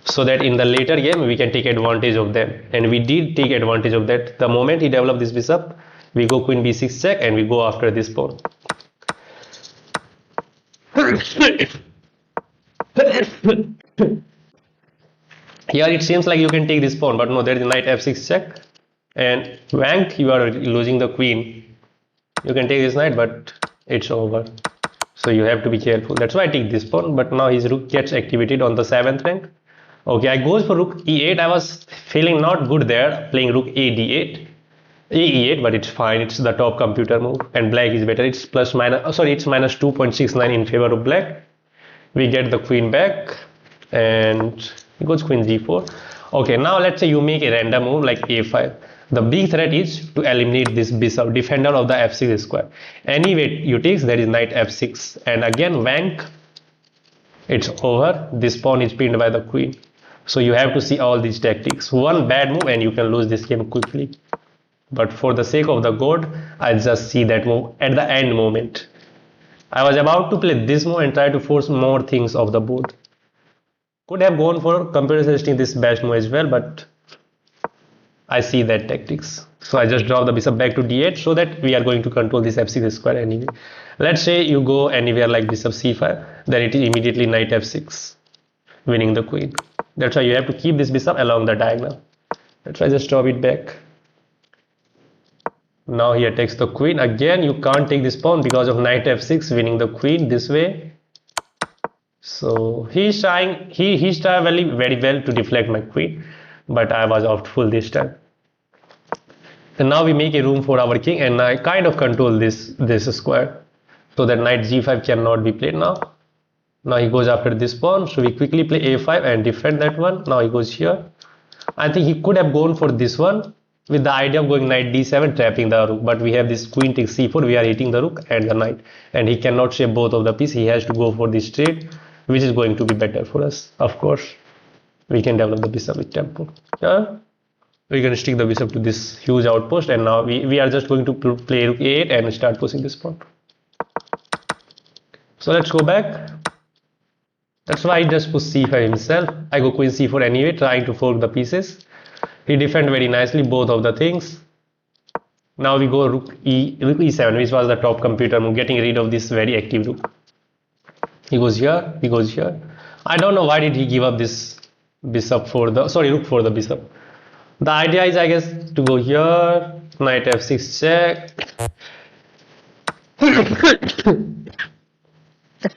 so that in the later game we can take advantage of them, and we did take advantage of that. The moment he developed this bishop, we go queen b6 check and we go after this pawn. Here it seems like you can take this pawn, but no, there is knight f6 check, and wank, you are losing the queen. You can take this knight, but it's over, so you have to be careful. That's why I take this pawn, but now his rook gets activated on the 7th rank. Okay, I goes for rook e8. I was feeling not good there, playing rook a d8, e8, but it's fine. It's the top computer move, and black is better. It's plus minus. Sorry, it's minus 2.69 in favor of black. We get the queen back, and it goes queen g4. Okay, now let's say you make a random move like a5. The big threat is to eliminate this bishop, defender of the f6 square. Any way you take, there is knight f6, and again wank. It's over. This pawn is pinned by the queen. So you have to see all these tactics. One bad move and you can lose this game quickly. But for the sake of the god, I just see that move at the end moment. I was about to play this move and try to force more things off the board. Could have gone for computer suggesting this best move as well, but I see that tactics. So I just drop the bishop back to d8 so that we are going to control this f6 square anyway. Let's say you go anywhere like bishop c5, then it is immediately knight f6, winning the queen. That's why you have to keep this bishop along the diagonal. Let's try just drop it back. Now he attacks the queen. Again, you can't take this pawn because of knight f6, winning the queen this way. So he's trying very well to deflect my queen, but I was out full this time. And now we make a room for our king, and I kind of control this square, so that knight g5 cannot be played now. Now he goes after this pawn, so we quickly play a5 and defend that one. Now he goes here. I think he could have gone for this one with the idea of going knight d7, trapping the rook, but we have this queen takes c4, we are hitting the rook and the knight, and he cannot shape both of the pieces. He has to go for this trade, which is going to be better for us. Of course, we can develop the bishop with tempo. Yeah, we're going to stick the bishop to this huge outpost, and now we are just going to play rook a8 and start pushing this pawn. So let's go back. That's why he just pushed c5 himself. I go queen c4 anyway, trying to fork the pieces. He defended very nicely both of the things. Now we go rook e7, which was the top computer move, getting rid of this very active rook. He goes here, he goes here. I don't know why did he give up this bishop for the, sorry, rook for the bishop. The idea is, I guess, to go here, knight f6 check.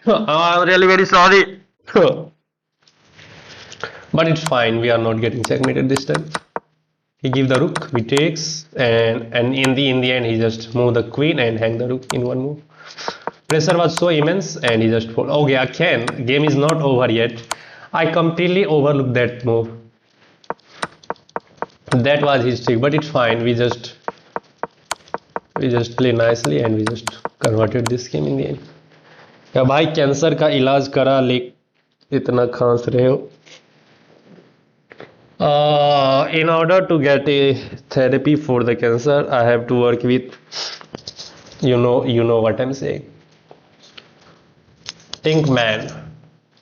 I'm really very sorry. But it's fine, we are not getting checkmated this time. He give the rook, we takes, and in the end he just move the queen and hang the rook in one move. Pressure was so immense and he just fold. Okay, again, game is not over yet. I completely overlooked that move. That was his trick, but it's fine. We just play nicely and we just converted this game in the end. क्या भाई cancer का इलाज करा ले इतना खांस रहे हो? In order to get a therapy for the cancer, I have to work with, you know what I'm saying. Pinkman.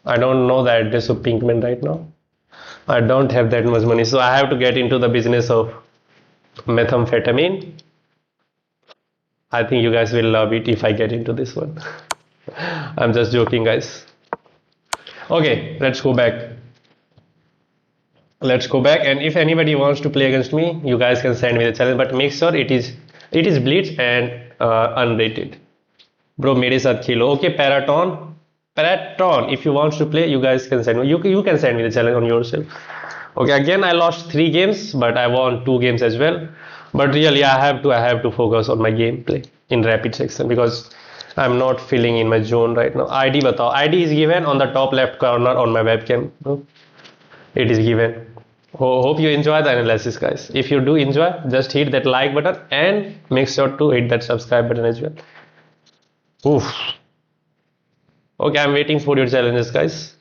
I don't know the address of Pinkman right now. I don't have that much money, so I have to get into the business of methamphetamine. I think you guys will love it if I get into this one. I'm just joking, guys. Okay, let's go back. And if anybody wants to play against me, you guys can send me the challenge, but make sure it is blitz and unrated. Bro, मेरे साथ खेलो. Okay, Paraton, if you want to play, you guys can send me. You can send me the challenge on yourself. Okay, again I lost 3 games, but I won 2 games as well. But really, I have to focus on my gameplay in rapid section because I'm not feeling in my zone right now. ID batao. ID is given on the top left corner on my webcam. It is given. Hope you enjoy the analysis, guys. If you do enjoy, just hit that like button and make sure to hit that subscribe button as well. Oof. Okay, I'm waiting for your challenges, guys.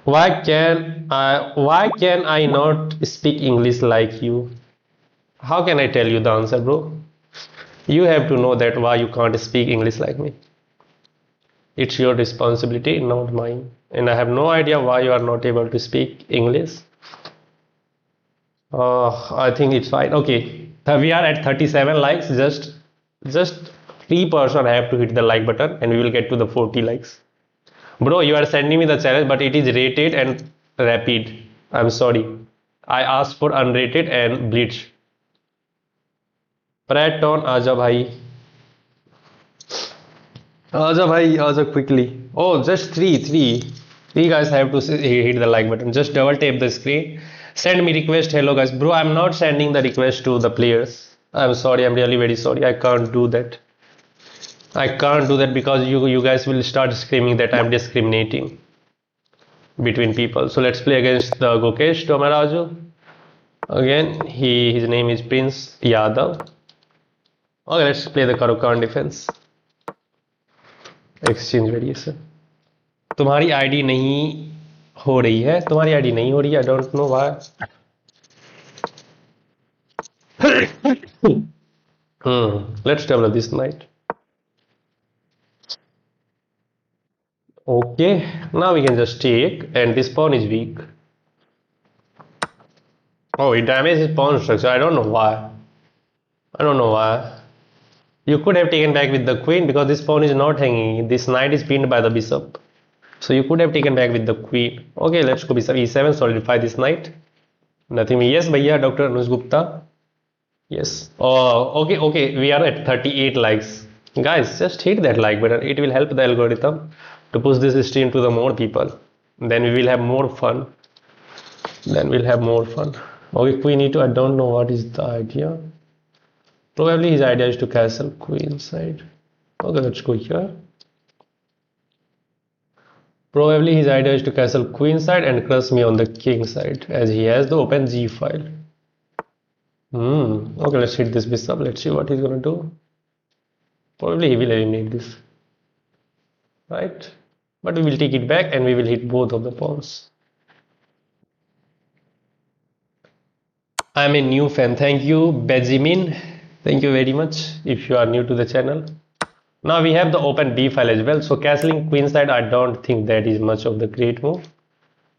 Why can I not speak English like you? How can I tell you the answer, bro? You have to know that why you can't speak English like me. It's your responsibility, not mine. And I have no idea why you are not able to speak English. I think it's fine. Okay, we are at 37 likes. Just 3% have to hit the like button, and we will get to the 40 likes. Bro, you are sending me the challenge, but it is rated and rapid. I'm sorry. I asked for unrated and bleach. Praton, आजा भाई. आजा भाई, आजा quickly. Oh, just three guys have to hit the like button. Just double tap the screen. Send me request. Hello guys, bro. I'm not sending the request to the players. I'm sorry. I'm really very sorry. I can't do that. I can't do that because you guys will start screaming that I'm discriminating between people. So let's play against the Gokesh Tomaraju. Again, his name is Prince Yadav. Okay, let's play the Karukan defense. Exchange variation. तुम्हारी ID नहीं हो रही है. तुम्हारी ID नहीं हो रही है. I don't know why. Let's develop this knight. Okay, now we can just take, and this pawn is weak. Oh, it damaged his pawn structure. I don't know why. I don't know why. You could have taken back with the queen because this pawn is not hanging. This knight is pinned by the bishop. So you could have taken back with the queen. Okay, let's go bishop e7, solidify this knight. Nothing. Yes, bhaiya, Dr. Anuj Gupta. Yes. Oh, okay. We are at 38 likes. Guys, just hit that like button. It will help the algorithm to push this stream to the more people. Then we will have more fun. Okay, queen e2. I don't know what is the idea. Probably his idea is to castle queen side. Okay, let's go here. Probably his idea is to castle queen side and crush me on the king side as he has the open g file. Okay, let's hit this bishop. Let's see what he's gonna do. Probably he will eliminate this. Right? But we will take it back and we will hit both of the pawns. I'm a new fan. Thank you, Benjamin. Thank you very much if you are new to the channel. Now we have the open b file as well. So castling queen side, I don't think that is much of the great move.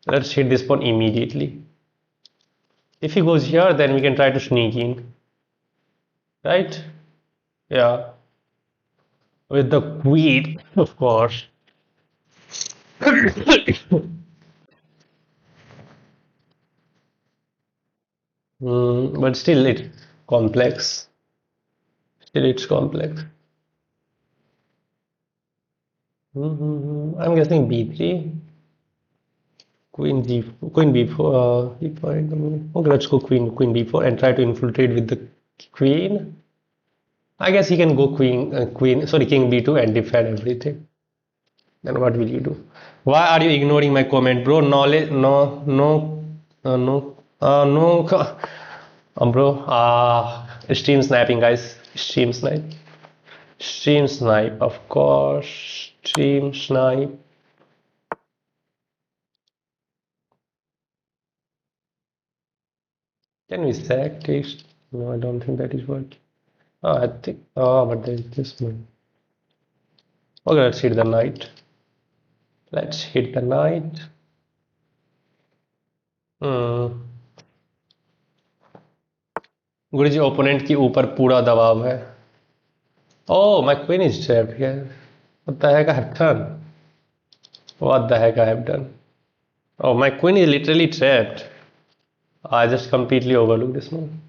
Let's hit this pawn immediately. If he goes here, then we can try to sneak in. Right? Yeah. With the queen, of course. But still it's complex. I'm guessing b3. Queen b4. Okay, let's go queen b4 and try to infiltrate with the queen. I guess he can go king b2 and defend everything. Then what will you do? Why are you ignoring my comment, bro? Knowledge, no, bro. Stream sniping, guys. Stream snipe, of course. Stream snipe. Can we sack text? No, I don't think that is working. But there is this one. Okay, let's hit the knight. Guruji opponent के ऊपर पूरा दबाव है. Oh, my queen is trapped here. What the heck I have done? Oh, my queen is literally trapped. I just completely overlooked this one.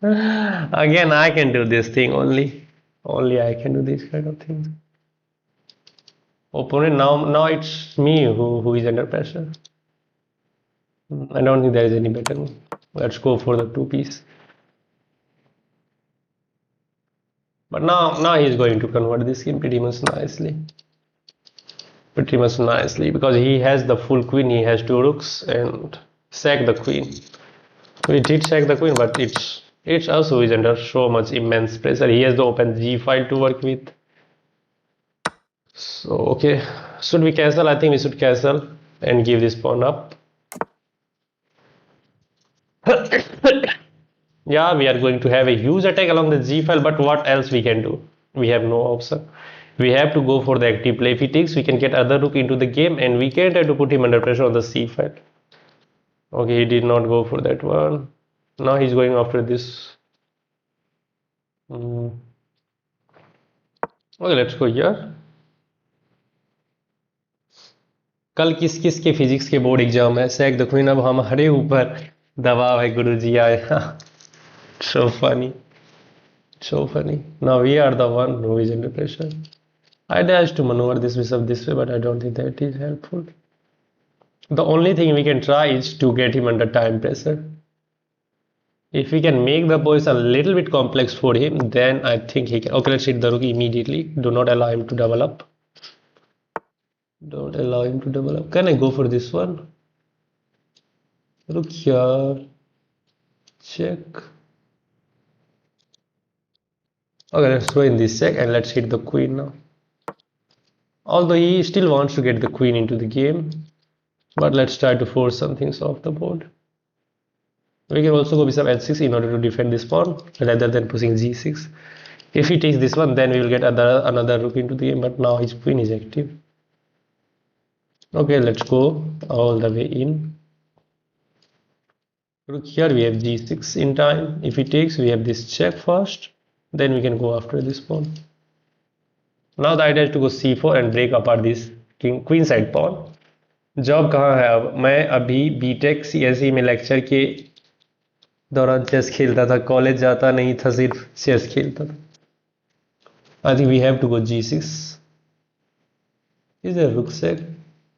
Again, I can do this thing only. Only I can do these kind of things. Opponent, now it's me who is under pressure. I don't think there is any better one. Let's go for the two piece. But now he's going to convert this game pretty much nicely. pretty much nicely because he has the full queen. He has two rooks and sack the queen. We did sack the queen, but it's also is under so much immense pressure. He has the open g file to work with. So okay, should we cancel? I think we should cancel and give this pawn up. Yeah, we are going to have a huge attack along the g file, but what else we can do? We have no option. We have to go for the active play. If he takes, we can get other rook into the game, and we can try to put him under pressure on the c file. Okay, he did not go for that one. Now he's going after this. Okay, let's go here. कल किस किस के physics के board exam है? Sac the queen. अब हमारे ऊपर दबाव है गुरुजी आया. So funny. So funny. Now we are the one who is under pressure. I dash to maneuver this bishop this way, but I don't think that is helpful. The only thing we can try is to get him under time pressure. If we can make the position a little bit complex for him, then I think he can. Okay, let's hit the rook immediately. Do not allow him to double up. Don't allow him to double up. Can I go for this one? Rook here. Check. Okay, let's throw in this check and let's hit the queen now. Although he still wants to get the queen into the game, but let's try to force some things off the board. We can also go bishop h6 in order to defend this pawn rather than pushing g6. If he takes this one, then we will get another rook into the game, but now his queen is active. Okay, let's go all the way in. Rook here, we have g6 in time. If he takes, we have this check first, then we can go after this pawn. Now the idea is to go c4 and break apart this queen side pawn. Job कहाँ है अब? मैं अभी BTech CSE में lecture के दौरान chess खेलता था. कॉलेज जाता नहीं था, सिर्फ चेस खेलता था. I think we have to go g6. Is there rook sack?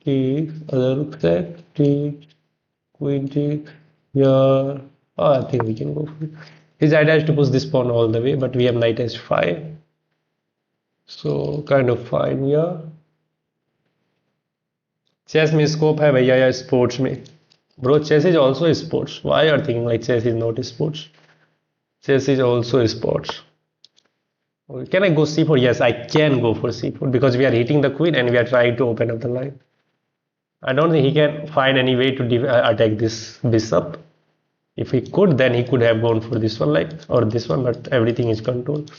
Take other rook sack. Take queen take. Yeah. Oh, I think we can go for it. His idea is to push this pawn all the way, but we have knight h5. So kind of fine. Yeah. Chess में scope है भैया या sports में? Bro, chess is also sports. Why are thinking like chess is not sports? Chess is also sports. Can I go c4? Yes, I can go for c4 because we are hitting the queen and we are trying to open up the line. I don't think he can find any way to attack this bishop. If he could, then he could have gone for this one, like, or this one, but everything is controlled.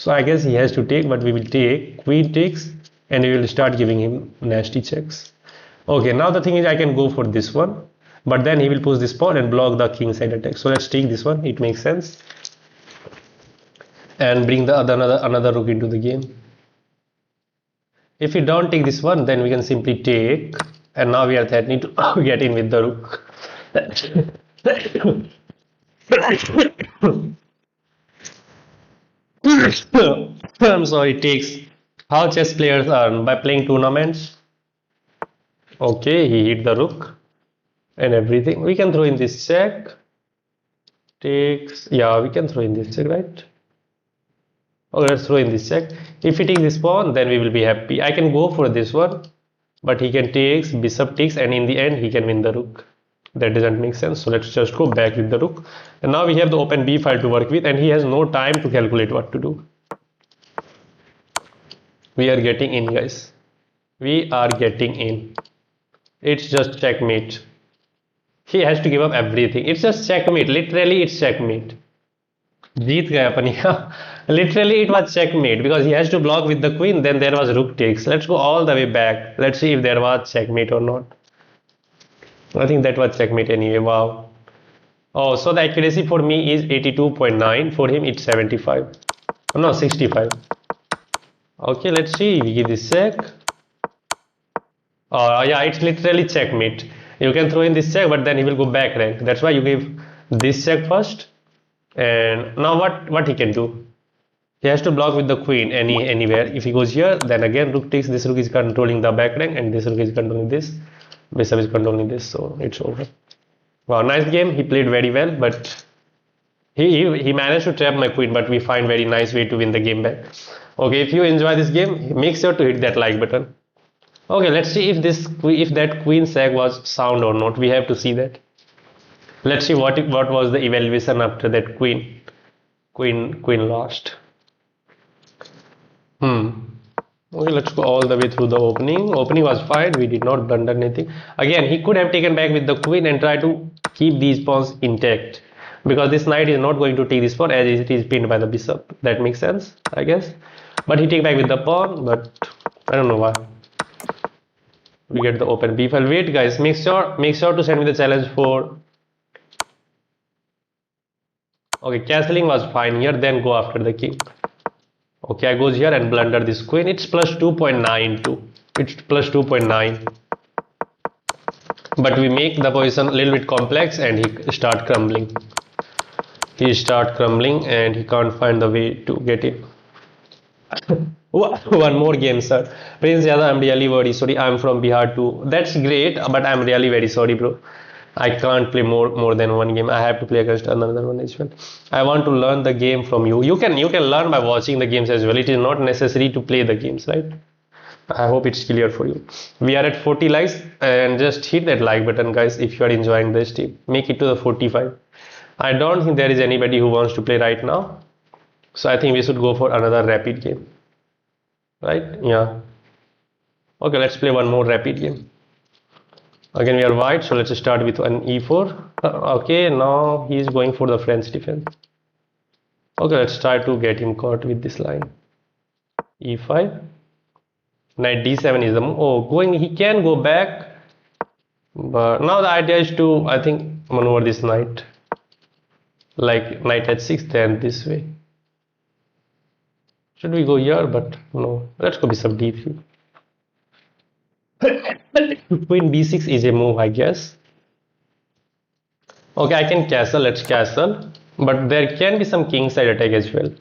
So I guess he has to take, but we will take. Queen takes, and we will start giving him nasty checks. Okay, now the thing is I can go for this one, but then he will push this pawn and block the king side attack. So let's take this one. It makes sense. And bring the another rook into the game. If we don't take this one, then we can simply take, and now we are threatening to get in with the rook. I'm sorry, takes. How chess players earn? By playing tournaments. Okay, he hit the rook and everything. We can throw in this check. Takes. Yeah, we can throw in this check, right? Okay, let's throw in this check. If he takes this pawn, then we will be happy. I can go for this one, but he can take, bishop takes, and in the end he can win the rook. That doesn't make sense. So let's just go back with the rook. And now we have the open b file to work with, and he has no time to calculate what to do. We are getting in, guys. We are getting in. It's just checkmate. He has to give up everything. It's just checkmate. Literally, it's checkmate. जीत गया अपन. Literally, it was checkmate because he has to block with the queen. Then there was rook takes. Let's go all the way back. Let's see if there was checkmate or not. I think that was checkmate anyway. Wow. Oh, so the accuracy for me is 82.9. For him, it's 75. No, 65. Okay, let's see. We give this check. Yeah, it's literally checkmate. You can throw in this check, but then he will go back rank. That's why you give this check first. And now what he can do? He has to block with the queen anywhere. If he goes here, then again rook takes. This rook is controlling the back rank, and this rook is controlling this. Bishop is controlling this, so it's over. Wow, nice game. He played very well, but he managed to trap my queen, but we find very nice way to win the game back. Okay, if you enjoy this game, make sure to hit that like button. Okay, let's see if if that queen sack was sound or not. We have to see that. Let's see what was the evaluation after that queen lost. Okay, let's go all the way through the opening. Opening was fine. We did not blunder anything. Again, he could have taken back with the queen and try to keep these pawns intact, because this knight is not going to take this pawn as it is pinned by the bishop. That makes sense, I guess. But he take back with the pawn, but I don't know why. We get the open b file. Wait, guys, make sure to send me the challenge for. Okay, castling was fine here. Then go after the king. Okay, I goes here and blunder this queen. It's plus 2.92. It's plus 2.9. But we make the position a little bit complex and he start crumbling. He start crumbling and he can't find the way to get it. One more game, sir. Prince Yada, I'm really very sorry. I'm from Bihar too. That's great, but I'm really very sorry, bro. I can't play more than one game. I have to play against another one as well. I want to learn the game from you. You can learn by watching the games as well. It is not necessary to play the games, right? I hope it's clear for you. We are at 40 likes, and just hit that like button, guys, if you are enjoying this team. Make it to the 45. I don't think there is anybody who wants to play right now, so I think we should go for another rapid game, right? Yeah. Okay, let's play one more rapid game. Again, we are white, so let's start with an e4. Okay, now he is going for the French defense. Okay, let's try to get him caught with this line. e5. Knight d7 is the move. Oh, he can go back, but now the idea is to, I think, maneuver this knight, like knight h6, then this way. Should we go here? But no, let's go bishop d3. Queen b6 is a move, I guess. Okay, I can castle. Let's castle, but there can be some kingside attack as well.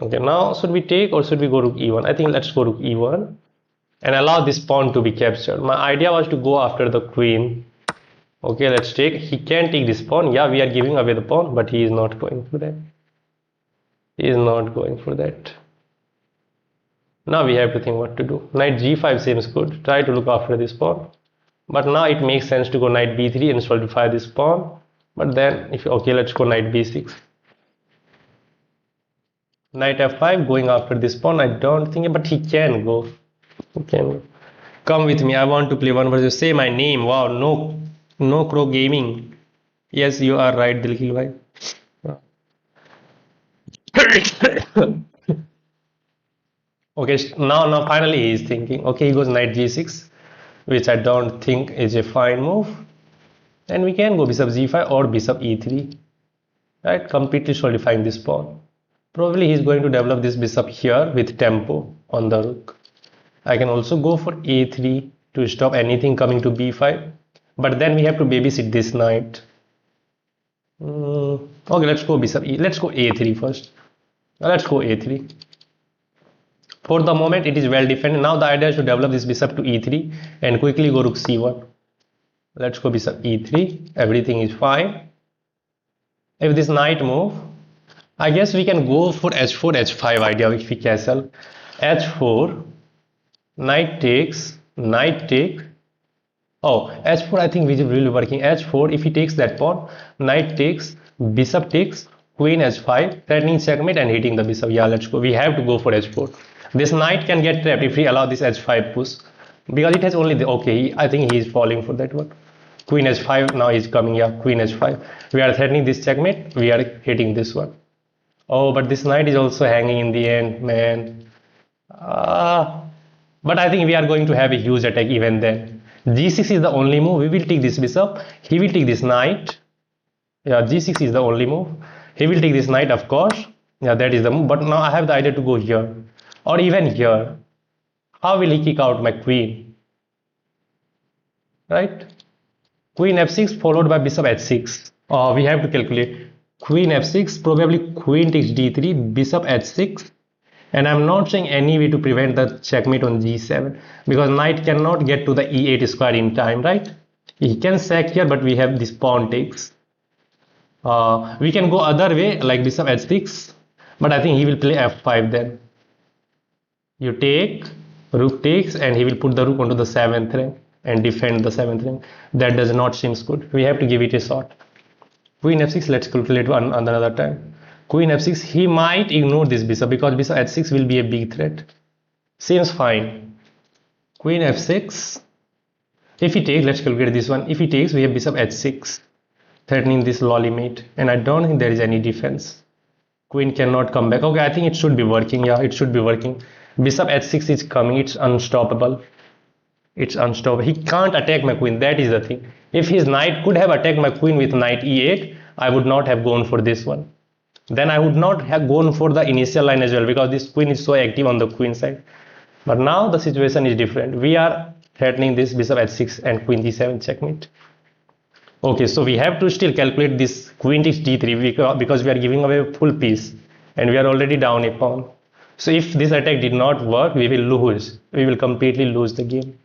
Okay, now should we take or should we go rook e1? I think let's go rook e1 and allow this pawn to be captured. My idea was to go after the queen. Okay, let's take. He can take this pawn. Yeah, we are giving away the pawn, but he is not going for that. He is not going for that. Now we have to think what to do. Knight g5 seems good. Try to look after this pawn. But now it makes sense to go knight b3 and solidify this pawn. But then, okay, let's go knight b6. Knight f5, going after this pawn. I don't think, but he can go. He can go. Come with me. I want to play one versus. Say my name. Wow, no Crow Gaming. Yes, you are right, Dilkil bhai. Okay, now finally he is thinking. Okay, he goes knight g6, which I don't think is a fine move. And we can go bishop g5 or bishop e3, right? Completely solidifying this pawn. Probably he's going to develop this bishop here with tempo on the rook. I can also go for a3 to stop anything coming to b5, but then we have to babysit this knight. Okay, let's go bishop e. Let's go a3 first. Let's go a3. For the moment, it is well defended. Now the idea is to develop this bishop to e3 and quickly go rook c1. Let's go bishop e3. Everything is fine. If this knight move, I guess we can go for h4, h5 idea if we castle. h4, knight takes, knight take. Oh, h4 I think is really working. h4, if he takes that pawn, knight takes, bishop takes, queen h5, threatening checkmate and hitting the bishop. Yeah, let's go. We have to go for h4. This knight can get trapped if we allow this h5 push, because it has only the, okay, I think he is falling for that one. Queen h5, now he's coming. Yeah, queen h5. We are threatening this checkmate. We are hitting this one. Oh, but this knight is also hanging in the end, man. But I think we are going to have a huge attack even then. g6 is the only move. We will take this bishop. He will take this knight. Yeah, g6 is the only move. He will take this knight, of course. Yeah, that is the move. But now I have the idea to go here or even here. How will he kick out my queen? Right? Queen f6 followed by bishop h6. We have to calculate. Queen f6, probably queen takes d3, bishop h6. And I'm not saying any way to prevent the checkmate on g7, because knight cannot get to the e8 square in time, right? He can sack here, but we have this pawn takes. We can go other way, like bishop h6, but I think he will play f5 then. You take, rook takes, and he will put the rook onto the 7th rank and defend the 7th rank. That does not seem good. We have to give it a shot. Queen f6, let's calculate one another time. Queen f6, he might ignore this bishop because bishop h6 will be a big threat. Seems fine. Queen f6. If he takes, let's calculate this one. If he takes, we have bishop h6, threatening this lolly mate, and I don't think there is any defense. Queen cannot come back. Okay, I think it should be working. Yeah, it should be working. Bishop h6 is coming. It's unstoppable. It's unstoppable. He can't attack my queen. That is the thing. If his knight could have attacked my queen with knight e8, I would not have gone for this one. Then I would not have gone for the initial line as well, because this queen is so active on the queen side. But now the situation is different. We are threatening this bishop h6 and queen d7 checkmate. Okay, so we have to still calculate this queen takes d3 because we are giving away a full piece and we are already down a pawn. So if this attack did not work, we will lose. We will completely lose the game.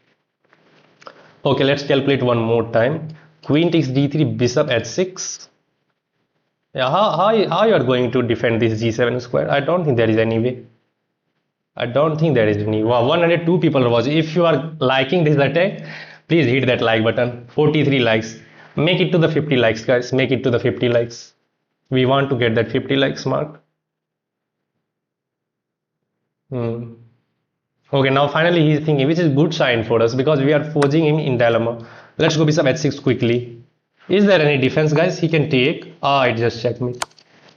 Okay, let's calculate one more time. Queen takes d3, bishop h6. Yeah, how you are going to defend this g7 square? I don't think there is any way. I don't think there is any. Wow, 102 people are watching. If you are liking this attack, please hit that like button. 43 likes. Make it to the 50 likes, guys. Make it to the 50 likes. We want to get that 50 likes mark. Okay, now finally he is thinking, which is good sign for us because we are forging him in dilemma. Let's go bishop h6 quickly. Is there any defense, guys? He can take. Ah, it just checkmate.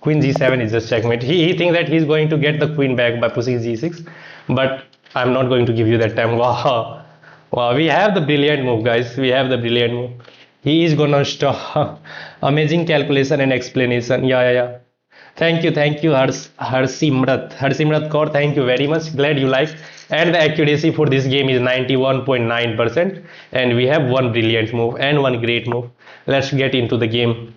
Queen g7 is just checkmate. He thinks that he's going to get the queen back by pushing g6, but I'm not going to give you that time. Wow, wow, we have the brilliant move, guys. We have the brilliant move. He is gonna stop. Amazing calculation and explanation. Yeah. Thank you, Harsimrat Kaur. Thank you very much. Glad you like. And the accuracy for this game is 91.9%. And we have one brilliant move and one great move. Let's get into the game.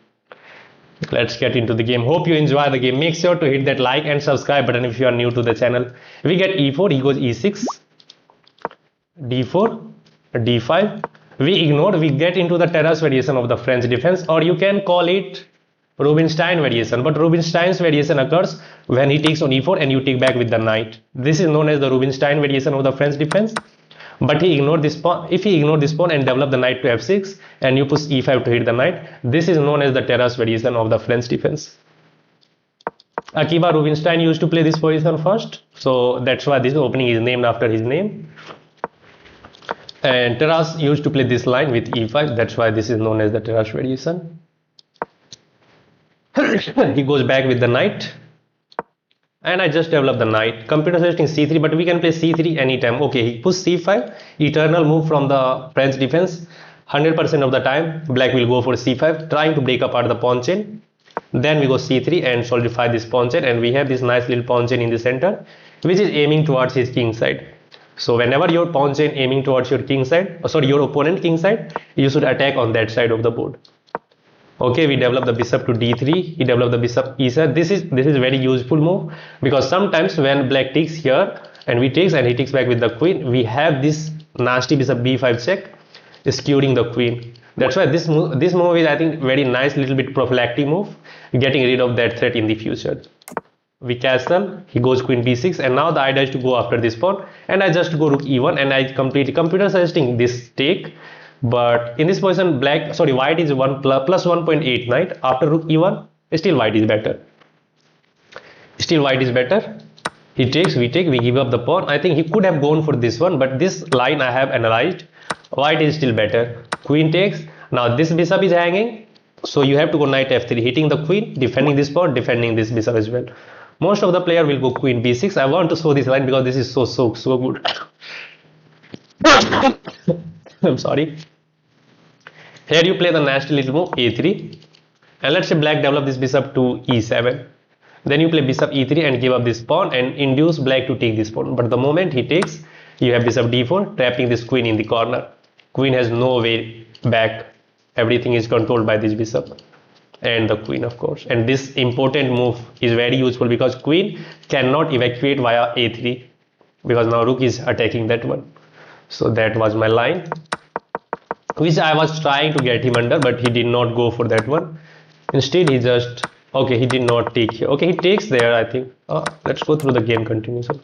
Hope you enjoy the game. Make sure to hit that like and subscribe button if you are new to the channel. We get e4, he goes e6, d4, d5. We ignore, we get into the terrace variation of the French defense, or you can call it Rubinstein variation. But Rubinstein's variation occurs when he takes on e4 and you take back with the knight. This is known as the Rubinstein variation of the French defense. But he ignored this pawn. If he ignored this pawn and develop the knight to f6 and you push e5 to hit the knight, this is known as the terrace variation of the French defense. Akiva Rubinstein used to play this position first, so that's why this opening is named after his name. And Terrace used to play this line with e5, that's why this is known as the terrace variation. He goes back with the knight. And I just developed the knight. Computer suggesting c3, but we can play c3 anytime. Okay, he pushed c5, eternal move from the French defense. 100% of the time, black will go for c5, trying to break apart the pawn chain. Then we go c3 and solidify this pawn chain, and we have this nice little pawn chain in the center, which is aiming towards his king side. So whenever your pawn chain aiming towards your king side, your opponent king side, you should attack on that side of the board. Okay, we develop the bishop to d3. He developed the bishop e7. This is a very useful move because sometimes when black takes here and we takes and he takes back with the queen, we have this nasty bishop b5 check skewing the queen. That's why this move is, I think, very nice, little bit prophylactic move, getting rid of that threat in the future. We castle, he goes queen b6, and now the idea is to go after this pawn, and I just go rook e1, and I complete computer suggesting this take. But in this position, white is plus 1.8 knight. After rook e1, still white is better. He takes, we take, we give up the pawn. I think he could have gone for this one, but this line I have analyzed. White is still better. Queen takes. Now this bishop is hanging, so you have to go knight f3, hitting the queen, defending this pawn, defending this bishop as well. Most of the player will go queen b6. I want to show this line because this is so good. I'm sorry. Here you play the nasty little move a3, and let's say black develop this bishop to e7. Then you play bishop e3 and give up this pawn and induce black to take this pawn. But the moment he takes, you have bishop d4, trapping this queen in the corner. Queen has no way back. Everything is controlled by this bishop and the queen, of course. And this important move is very useful because queen cannot evacuate via a3 because now rook is attacking that one. So that was my line, which I was trying to get him under, but he did not go for that one. Instead, he just, okay, he did not take here. Okay, he takes there, I think. Let's go through the game continuation.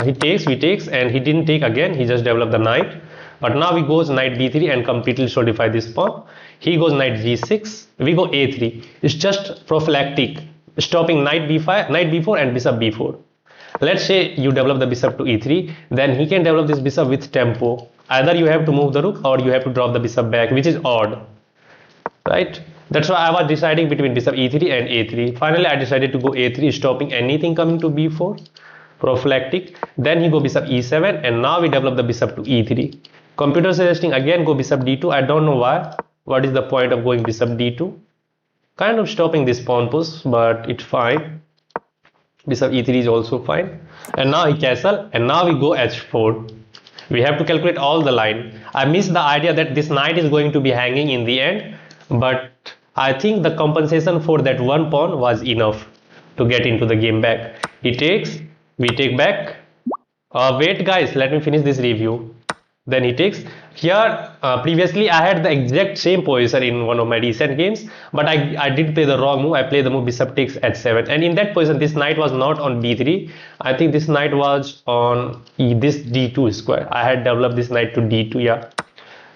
He takes, we takes, and he didn't take again. He just developed the knight. But now he goes knight b3 and completely solidify this pawn. He goes knight g6. We go a3. It's just prophylactic, stopping knight b5, knight b4, and bishop b4. Let's say you develop the bishop to e3, then he can develop this bishop with tempo. Either you have to move the rook or you have to drop the bishop back, which is odd, right? That's why I was deciding between bishop e3 and a3. Finally, I decided to go a3, stopping anything coming to b4, prophylactic. Then he go bishop e7, and now we develop the bishop to e3. Computer suggesting again go bishop d2. I don't know why. What is the point of going bishop d2? Kind of stopping this pawn push, but it's fine. Bishop e3 is also fine. And now he castle, and now we go h4. We have to calculate all the line. I missed the idea that this knight is going to be hanging in the end, but I think the compensation for that one pawn was enough to get into the game back. He takes, we take back. Wait guys, let me finish this review. Then he takes. Here previously I had the exact same position in one of my recent games, but I did play the wrong move. I played the move bishop takes h7, and in that position this knight was not on b3. I think this knight was on this d2 square. I had developed this knight to d2. Yeah,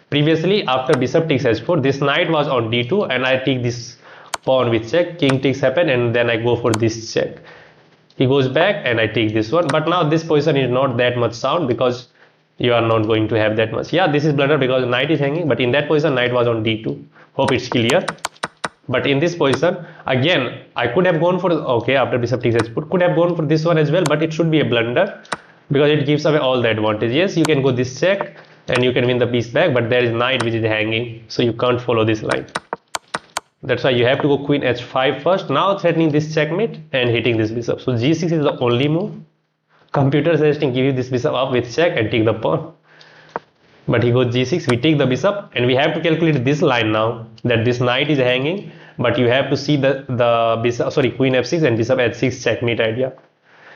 previously after bishop takes h4, this knight was on d2, and I take this pawn with check. King takes happen, and then I go for this check. He goes back and I take this one, but now this position is not that much sound because you are not going to have that much. Yeah, this is blunder because knight is hanging, but in that position knight was on d2. Hope it's clear. But in this position again I could have gone for, okay, after bishop takes h4, could have gone for this one as well, but it should be a blunder because it gives away all the advantage. Yes, you can go this check and you can win the piece back, but there is knight which is hanging, so you can't follow this line. That's why you have to go queen h5 first, now threatening this checkmate and hitting this bishop. So g6 is the only move. Computer suggesting give you this bishop up with check and take the pawn, but he goes g6, we take the bishop, and we have to calculate this line now that this knight is hanging, but you have to see the bishop, sorry, queen f6 and bishop h6 checkmate idea.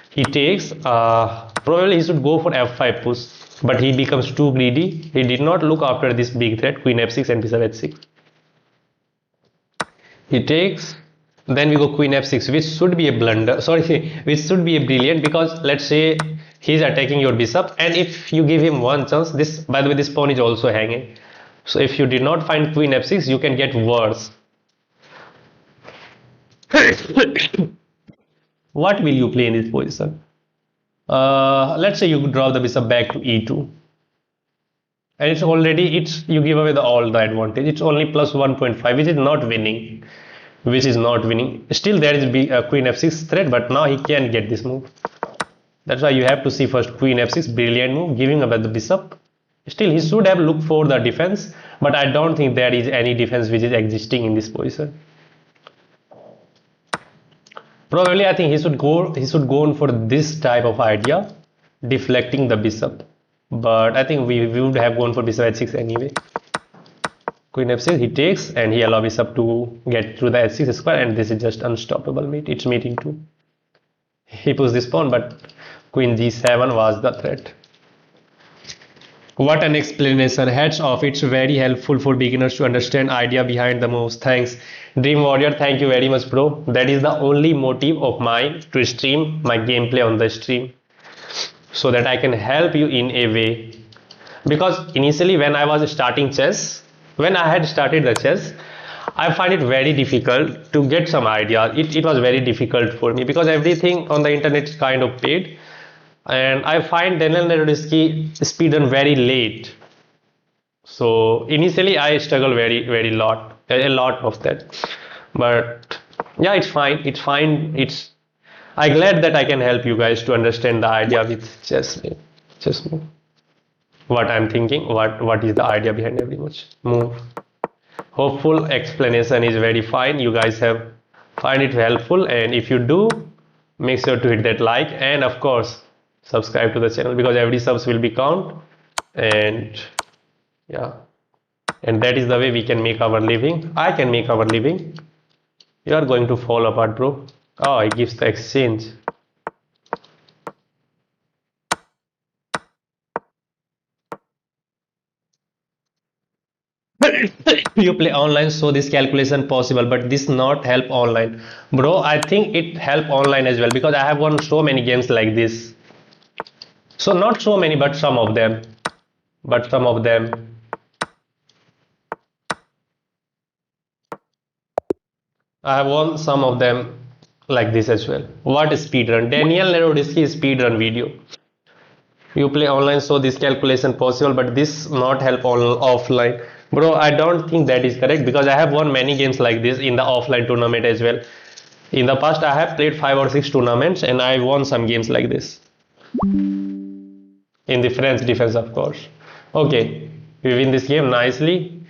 He takes, probably he should go for f5 push, but he becomes too greedy. He did not look after this big threat, queen f6 and bishop h6. He takes, then we go queen f6, which should be a blunder, sorry, which should be a brilliant, because let's say he's attacking your bishop, and if you give him one chance, this, by the way, this pawn is also hanging, so if you did not find queen f6, you can get worse. What will you play in this position? Let's say you drop the bishop back to e2, and it's already, you give away all the advantage. It's only plus 1.5, which is not winning. Still there is queen f6 threat, but now he can get this move. That's why you have to see first queen f6, brilliant move, giving away the bishop. Still he should have looked for the defense, but I don't think there is any defense which is existing in this position. Probably I think he should go on for this type of idea, deflecting the bishop, but I think we would have gone for bishop h6 anyway. Queen f6, he takes, and he allows bishop to get through the h6 square, and this is just unstoppable mate. It's mating too. He pushed this pawn, but queen g7 was the threat. What an explanation. Hats off. It's very helpful for beginners to understand idea behind the moves. Thanks. Dream Warrior, thank you very much, bro. That is the only motive of mine to stream my gameplay on the stream, so that I can help you in a way. Because initially when I was starting chess, when I had started the chess, I find it very difficult to get some ideas. It was very difficult for me because everything on the internet is kind of paid, and I find Daniel Narodowski speedrun very late. So initially I struggle a lot of that. But yeah, it's fine. I'm glad that I can help you guys to understand the idea with chess move. What I'm thinking, what is the idea behind every move. Hopeful explanation is very fine. You guys have find it helpful, and if you do, make sure to hit that like, and of course subscribe to the channel, because every subs will be count, and yeah, and that is the way we can make our living. I can make our living. You are going to fall apart, bro. Oh, it gives the exchange. You play online, so this calculation possible, but this not help online, bro. I think it help online as well, because I have won so many games like this. So not so many, but some of them. But some of them. I have won some of them like this as well. What is speedrun? Daniel Narodisky speedrun video. You play online, so this calculation possible, but this not help on offline. Bro, I don't think that is correct because I have won many games like this in the offline tournament as well. In the past, I have played 5 or 6 tournaments and I won some games like this. In the French defense, of course. Okay, we win this game nicely.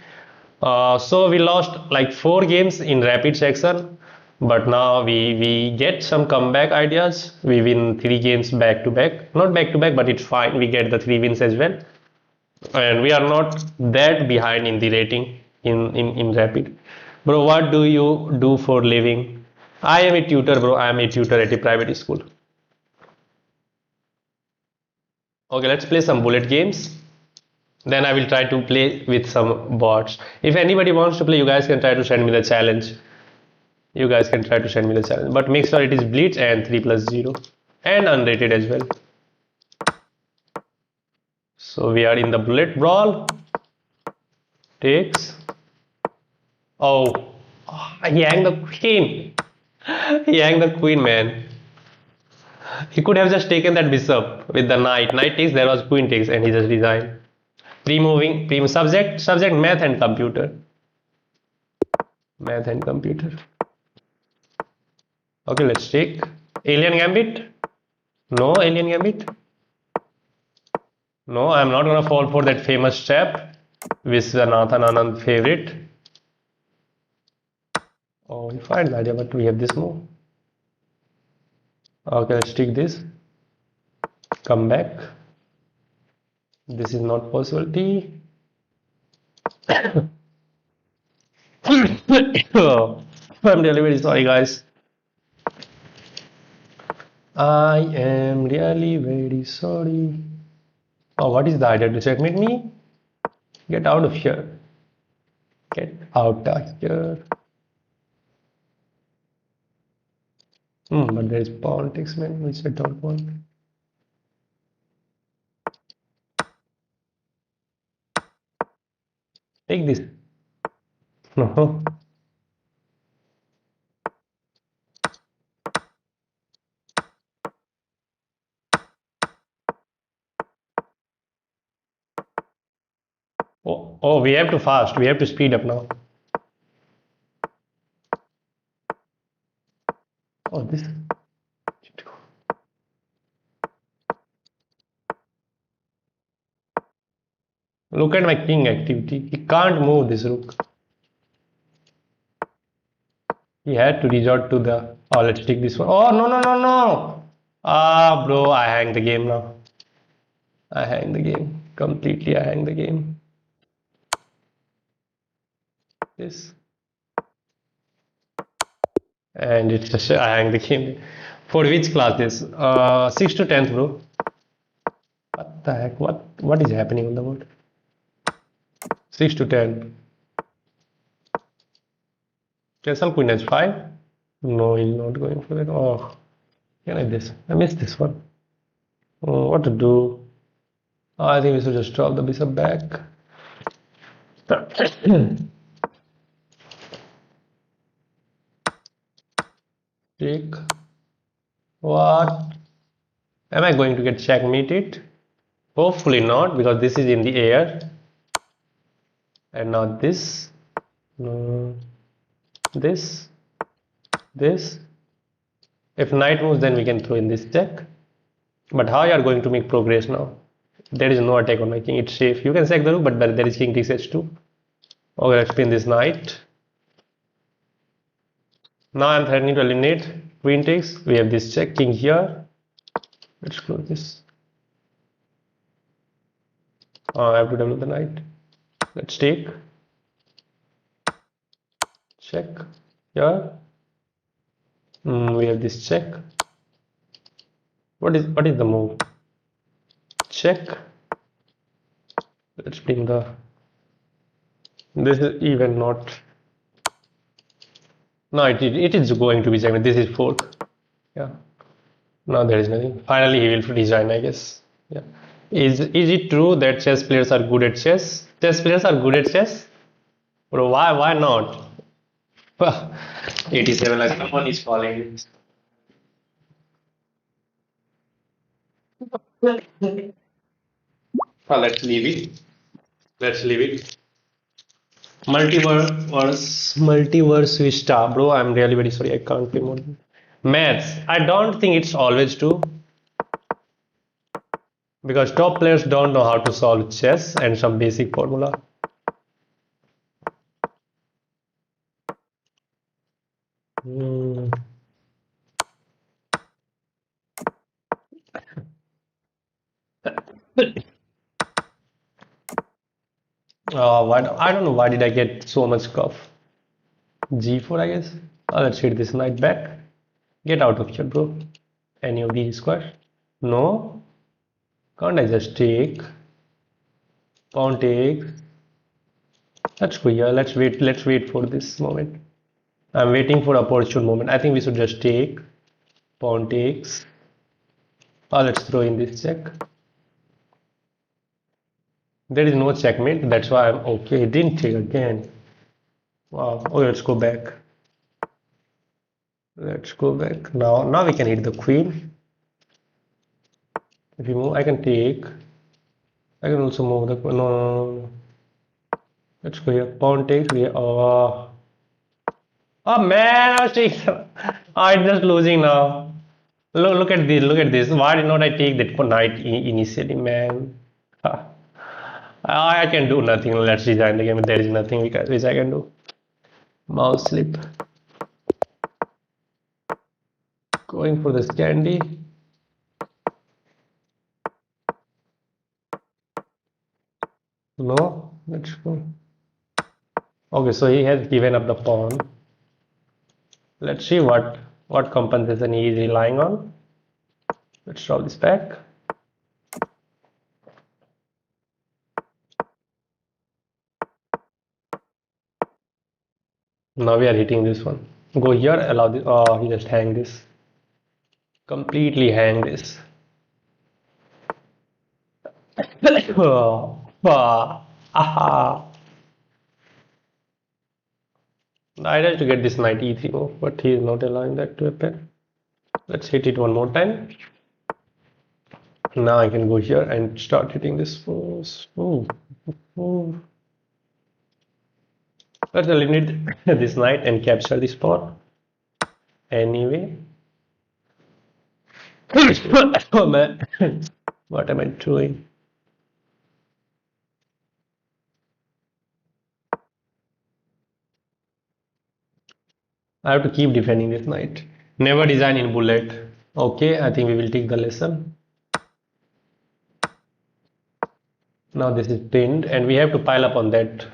So we lost like 4 games in rapid section, but now we get some comeback ideas. We win 3 games back to back, not back to back, but it's fine. We get the 3 wins as well, and we are not that behind in the rating in rapid. Bro, what do you do for living? I am a tutor, bro. I am a tutor at a private school. Okay, let's play some bullet games. Then I will try to play with some bots. If anybody wants to play, you guys can try to send me the challenge. You guys can try to send me the challenge. But make sure it is Blitz and 3+0. And unrated as well. So we are in the bullet brawl. Takes. Oh, he hanged the queen. He hanged the queen, man. He could have just taken that bishop with the knight. Knight takes, there was queen takes, and he just resigned. Pre-moving, subject, math and computer. Math and computer. Okay, let's take Alien Gambit. No, Alien Gambit. No, I'm not gonna fall for that famous trap. Viswanathan Anand favorite. Oh, you find the idea, but we have this move. Okay, let's take this. Come back. This is not possibility. I'm really very sorry, guys. I am really very sorry. Oh, what is the idea to checkmate me? Get out of here. Get out of here. But there is politics, man, which I don't want. Take this. No. Oh, we have to fast. We have to speed up now. Oh, this. Look at my king activity. He can't move this rook. He had to resort to the. Oh, let's take this one. Oh, no, no, no, no. Ah, bro, I hang the game now. I hang the game. Completely, I hang the game. This. And it's just, I hang the game. For which class this? 6th to 10th, bro. What the heck? What is happening on the board? 6 to 10. Castle Queen H5. No, he's not going for that. Oh, can I this? I missed this one. Oh, what to do? Oh, I think we should just drop the bishop back. Take. What? Am I going to get checkmated? Hopefully not, because this is in the air. And now this. No. This. This. If knight moves, then we can throw in this check. But how you are going to make progress now? There is no attack on my king. It's safe. You can sack the rook, but there is king takes h2. Okay, let's pin this knight. Now I'm threatening to eliminate. Queen takes. We have this check. King here. Let's close this. I have to develop the knight. Let's take. Check. Here. We have this check. What is the move? Check. Let's bring the. This is even not. No, it is going to be checkmate. This is fork. Yeah. Now there is nothing. Finally, he will resign, I guess. Yeah. Is it true that chess players are good at chess? Chess players are good at chess? Bro, why not? 87, like someone is calling. Let's leave it. Let's leave it. Multiverse Vista. Bro, I'm really very sorry. I can't play more. Maths. I don't think it's always true because top players don't know how to solve chess and some basic formula. Hmm. I don't know why did I get so much cough. G4, I guess. Let's hit this knight back. Get out of here, bro. Any of these square? No. Can't I just take? Pawn take. Let's go here. Let's wait. Let's wait for this moment. I'm waiting for opportune moment. I think we should just take. Pawn takes. Let's throw in this check. There is no checkmate. That's why I'm okay. It didn't take again. Wow. Oh, let's go back. Let's go back. Now we can hit the queen. If you move, I can take. I can also move the queen. No. Let's go here. Pawn takes here. Oh man, I was taking. I'm just losing now. Look at this. Look at this. Why did not I take that knight initially, man? I can do nothing. Let's resign the game. There is nothing which I can do. Mouse slip. Going for this candy. No. Let's go. Okay, so he has given up the pawn. Let's see what compensation he is relying on. Let's draw this back. Now we are hitting this one. Go here, allow this. Oh, he just hang this. Completely hang this. Oh, aha. I tried to get this knight e3 move, but he is not allowing that to happen. Let's hit it one more time. Now I can go here and start hitting this force. Ooh. Ooh. Let's eliminate this knight and capture this pawn. Anyway. Oh man. What am I doing? I have to keep defending this knight. Never design in bullet. Okay, I think we will take the lesson. Now this is pinned and we have to pile up on that.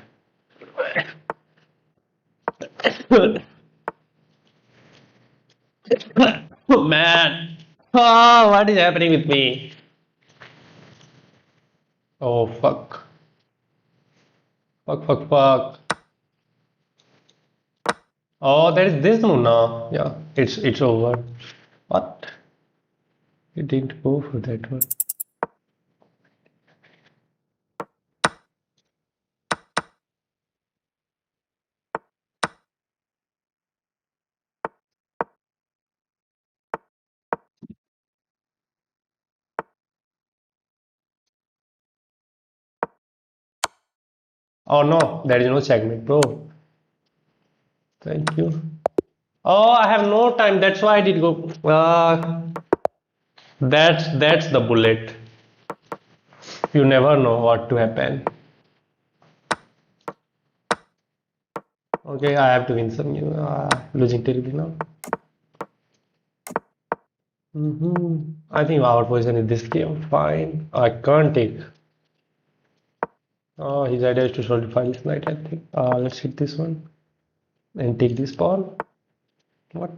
Oh man. Oh, what is happening with me? Oh fuck. Fuck. Oh, there is this one now. Yeah, it's over. What? It didn't go for that one. Oh no, there is no checkmate, bro. Thank you. Oh, I have no time. That's why I did go. That's the bullet. You never know what to happen. Okay, I have to win some. Losing terribly now. I think our position is this game. Fine. I can't take. Oh, his idea is to solidify this knight, I think. Let's hit this one and take this pawn. What?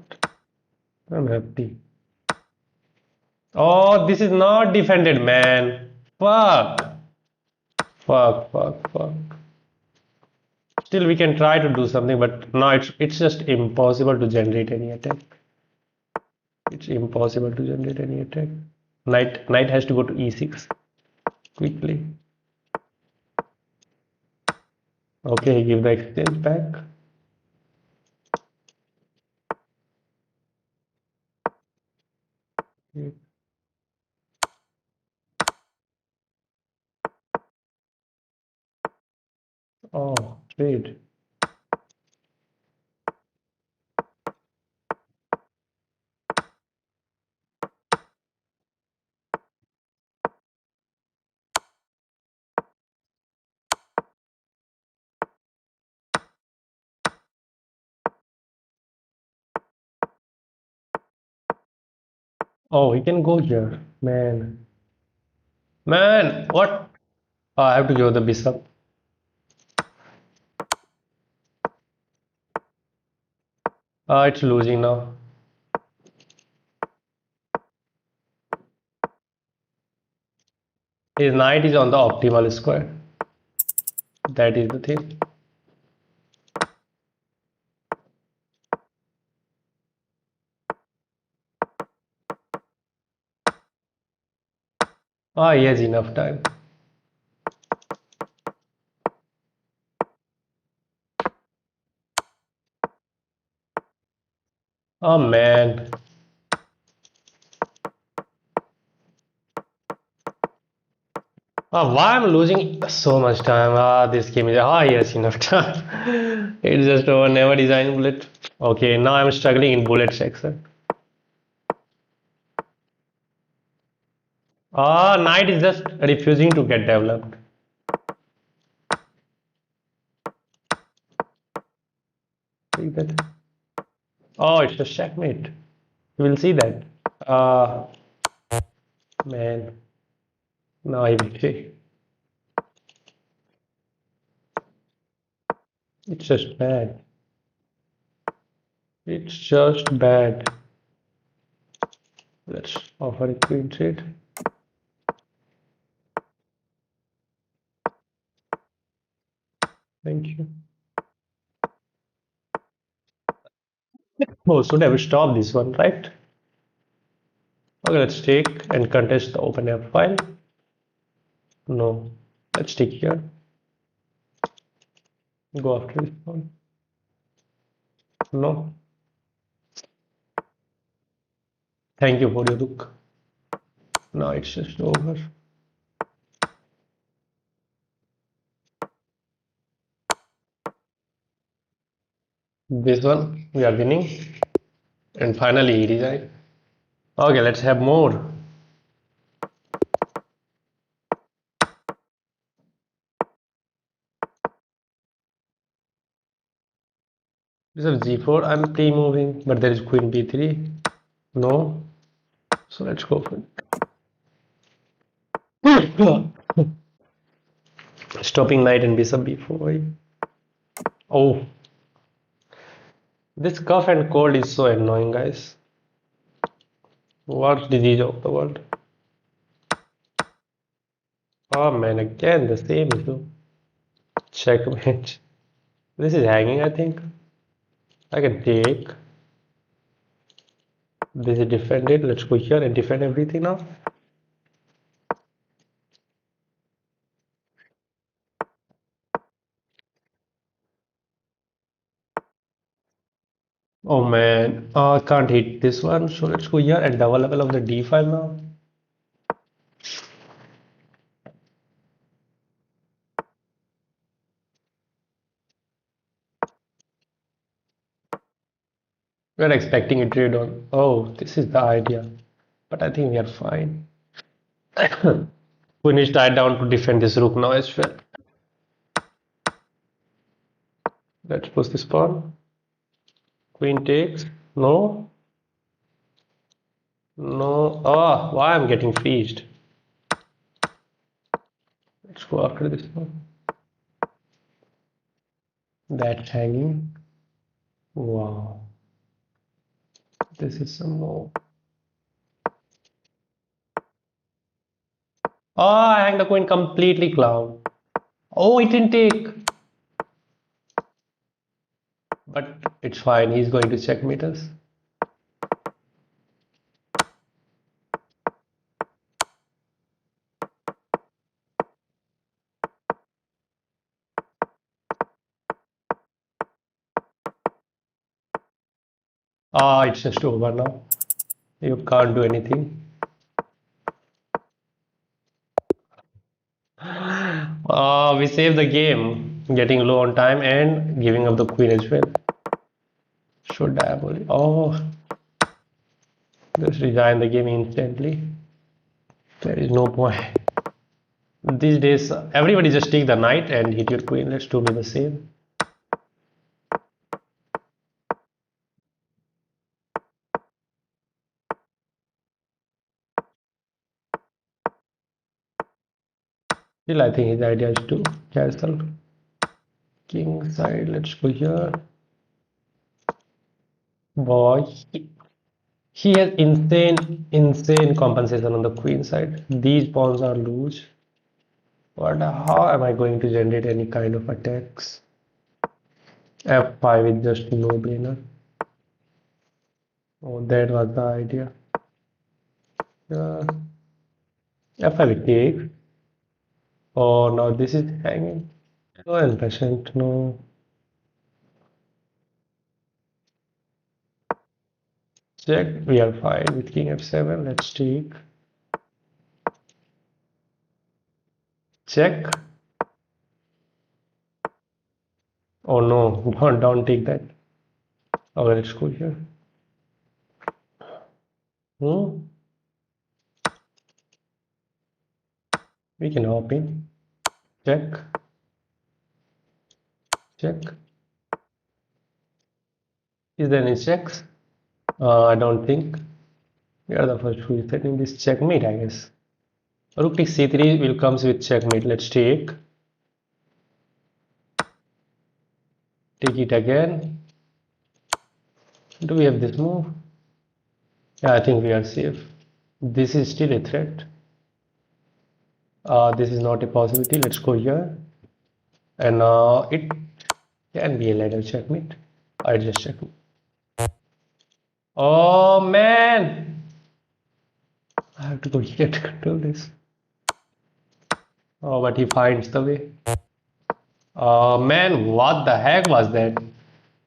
I'm happy. Oh, this is not defended, man. Fuck. Fuck. Still, we can try to do something, but no, it's just impossible to generate any attack. It's impossible to generate any attack. Knight has to go to e6 quickly. Okay, give the exchange back. Oh, trade. Oh, he can go here. Man. Man, what? Oh, I have to give the bishop. It's losing now. His knight is on the optimal square. That is the thing. Ah, he has enough time. Oh man. Why I'm losing so much time? This game is yes, enough time. It's just over. Never design bullet. Okay, now I'm struggling in bullet section. Knight is just refusing to get developed. Take that. Oh, it's a checkmate. You will see that. Ah, man. Now I victory. It's just bad. It's just bad. Let's offer a queen trade. Thank you. Oh, should have stopped this one, right? Okay, let's take and contest the open app file. No, let's take here. Go after this one. No. Thank you for your look. Now it's just over. This one we are winning. And finally he resigned. Okay, let's have more. This is g4. I'm pre-moving, but there is queen b3. No. So let's go for it. Stopping knight and bishop b4. Oh, this cough and cold is so annoying, guys. Worst disease of the world. Oh man, again the same issue. Checkmate. This is hanging, I think. I can take. This is defended. Let's go here and defend everything now. Oh man, I can't hit this one. So let's go here and double level of the d file now. We're expecting a trade on. Oh, this is the idea. But I think we are fine. Queen is tied down to defend this rook now as well. Let's push this pawn. Queen takes. No. No. Oh, why I'm getting freezed. Let's go after this one. That's hanging. Wow. This is some more. Oh, I hang the queen completely clown. Oh, it didn't take. But it's fine. He's going to checkmate us. Ah, it's just over now. You can't do anything. We saved the game, getting low on time and giving up the queen as well. Should I have only? Oh, just resign the game instantly. There is no point. These days, everybody just take the knight and hit your queen. Let's do the same. Still, I think his idea is to cancel king side. Let's go here. Boy, he has insane compensation on the queen side. These pawns are loose. What? How am I going to generate any kind of attacks? F5 is just no-brainer. Oh, that was the idea. Uh, F5 it takes. Oh, now this is hanging. No impatient, no. Check. We are fine with king f7. Let's take. Check. Oh no, don't take that. Okay, let's go here. Hmm. We can hop in. Check. Check. Is there any checks? I don't think. We are the first who is setting this checkmate, I guess. Rook takes c3 will comes with checkmate. Let's take. Take it again. Do we have this move? Yeah, I think we are safe. This is still a threat. This is not a possibility. Let's go here. And it can be a ladder checkmate. I just check. Oh man! I have to go here to control this. Oh, but he finds the way. Oh man, what the heck was that?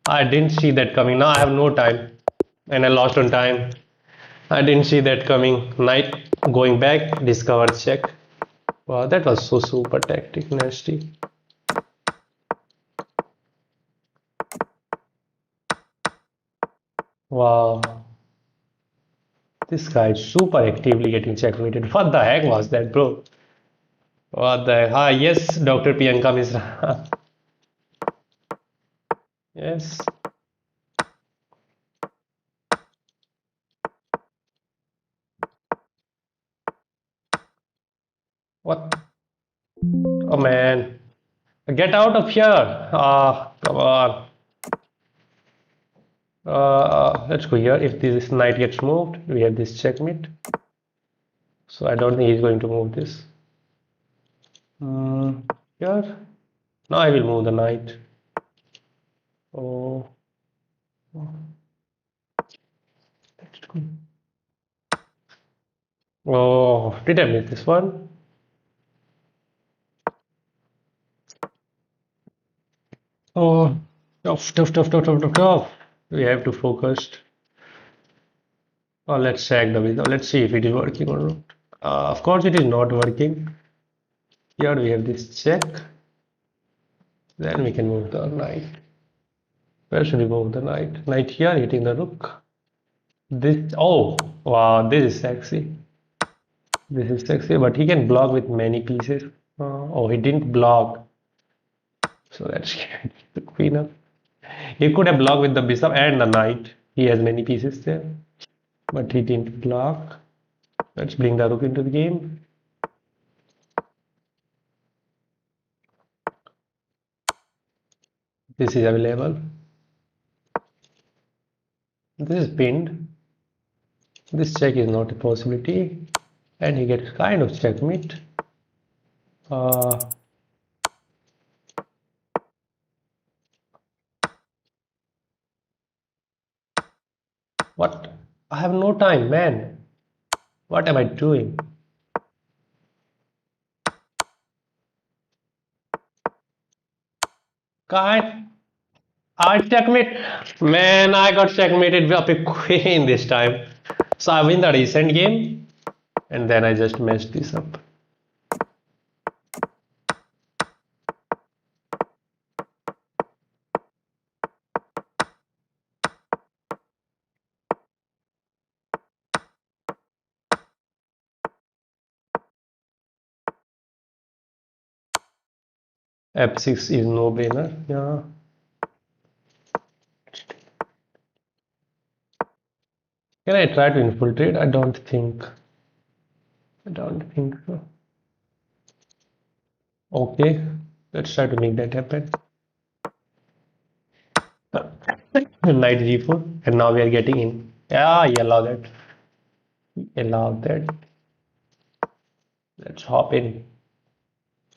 I didn't see that coming. Now I have no time. And I lost on time. I didn't see that coming. Knight going back, discover check. Wow, that was so super tactic, nasty. Wow, this guy is super actively getting checkmated. What the heck was that, bro? What the heck? Ah, yes, Dr. Priyanka Misra. Yes. What? Oh man. Get out of here. Ah, come on. Let's go here. If this knight gets moved, we have this checkmate. So I don't think he's going to move this. Here. Now I will move the knight. Oh, let's go. Oh, did I miss this one? Oh, tough, tough, tough, tough, tough, tough, tough. We have to focus. Oh, let's check the window. Let's see if it is working or not. Of course, it is not working. Here we have this check. Then we can move the knight. Where should we move the knight? Knight here, hitting the rook. This, oh, wow, this is sexy. This is sexy, but he can block with many pieces. Oh, he didn't block. So let's get the queen up. He could have blocked with the bishop and the knight. He has many pieces there, but he didn't block. Let's bring the rook into the game. This is available. This is pinned. This check is not a possibility. And he gets kind of checkmate. Uh, what? I have no time, man. What am I doing? Can't. checkmate. Man, I got checkmated with a queen this time. So I win the recent game, and then I just messed this up. F6 is no brainer. Yeah. Can I try to infiltrate? I don't think. I don't think so. Okay, let's try to make that happen. Knight g4, and now we are getting in. Yeah, you allow that. Allow that. Let's hop in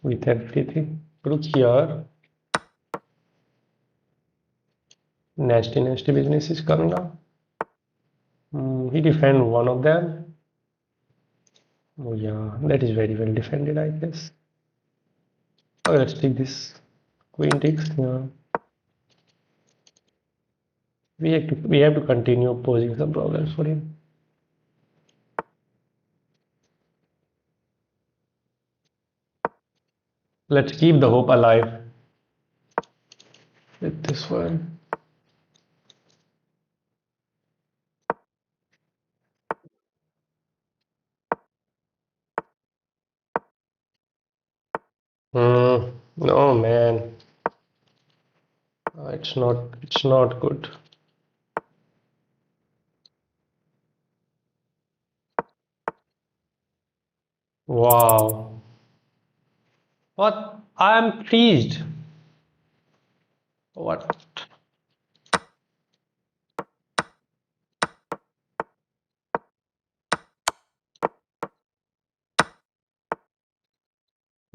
with everything. Look here. Nasty, nasty business is coming now. He defend one of them. Oh yeah, that is very well defended, I guess. Okay, let's take this. Queen takes. Yeah. We have to continue posing some problems for him. Let's keep the hope alive with this one. No man, it's not good. Wow. What? I'm pleased. What?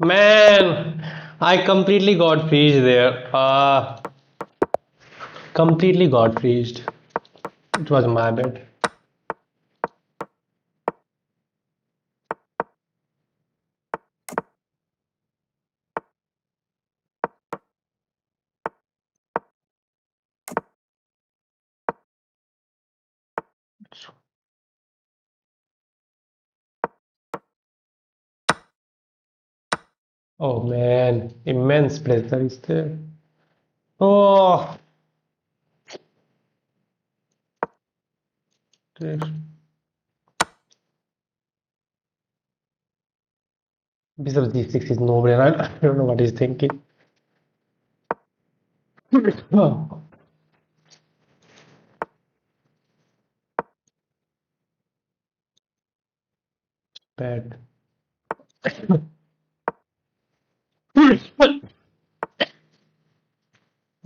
Man, I completely got freezed there. Completely got freezed. It was my bad. Oh man, immense pressure is there. Oh, there. Bishop g6 is no brainer. I don't know what he's thinking. Oh, bad.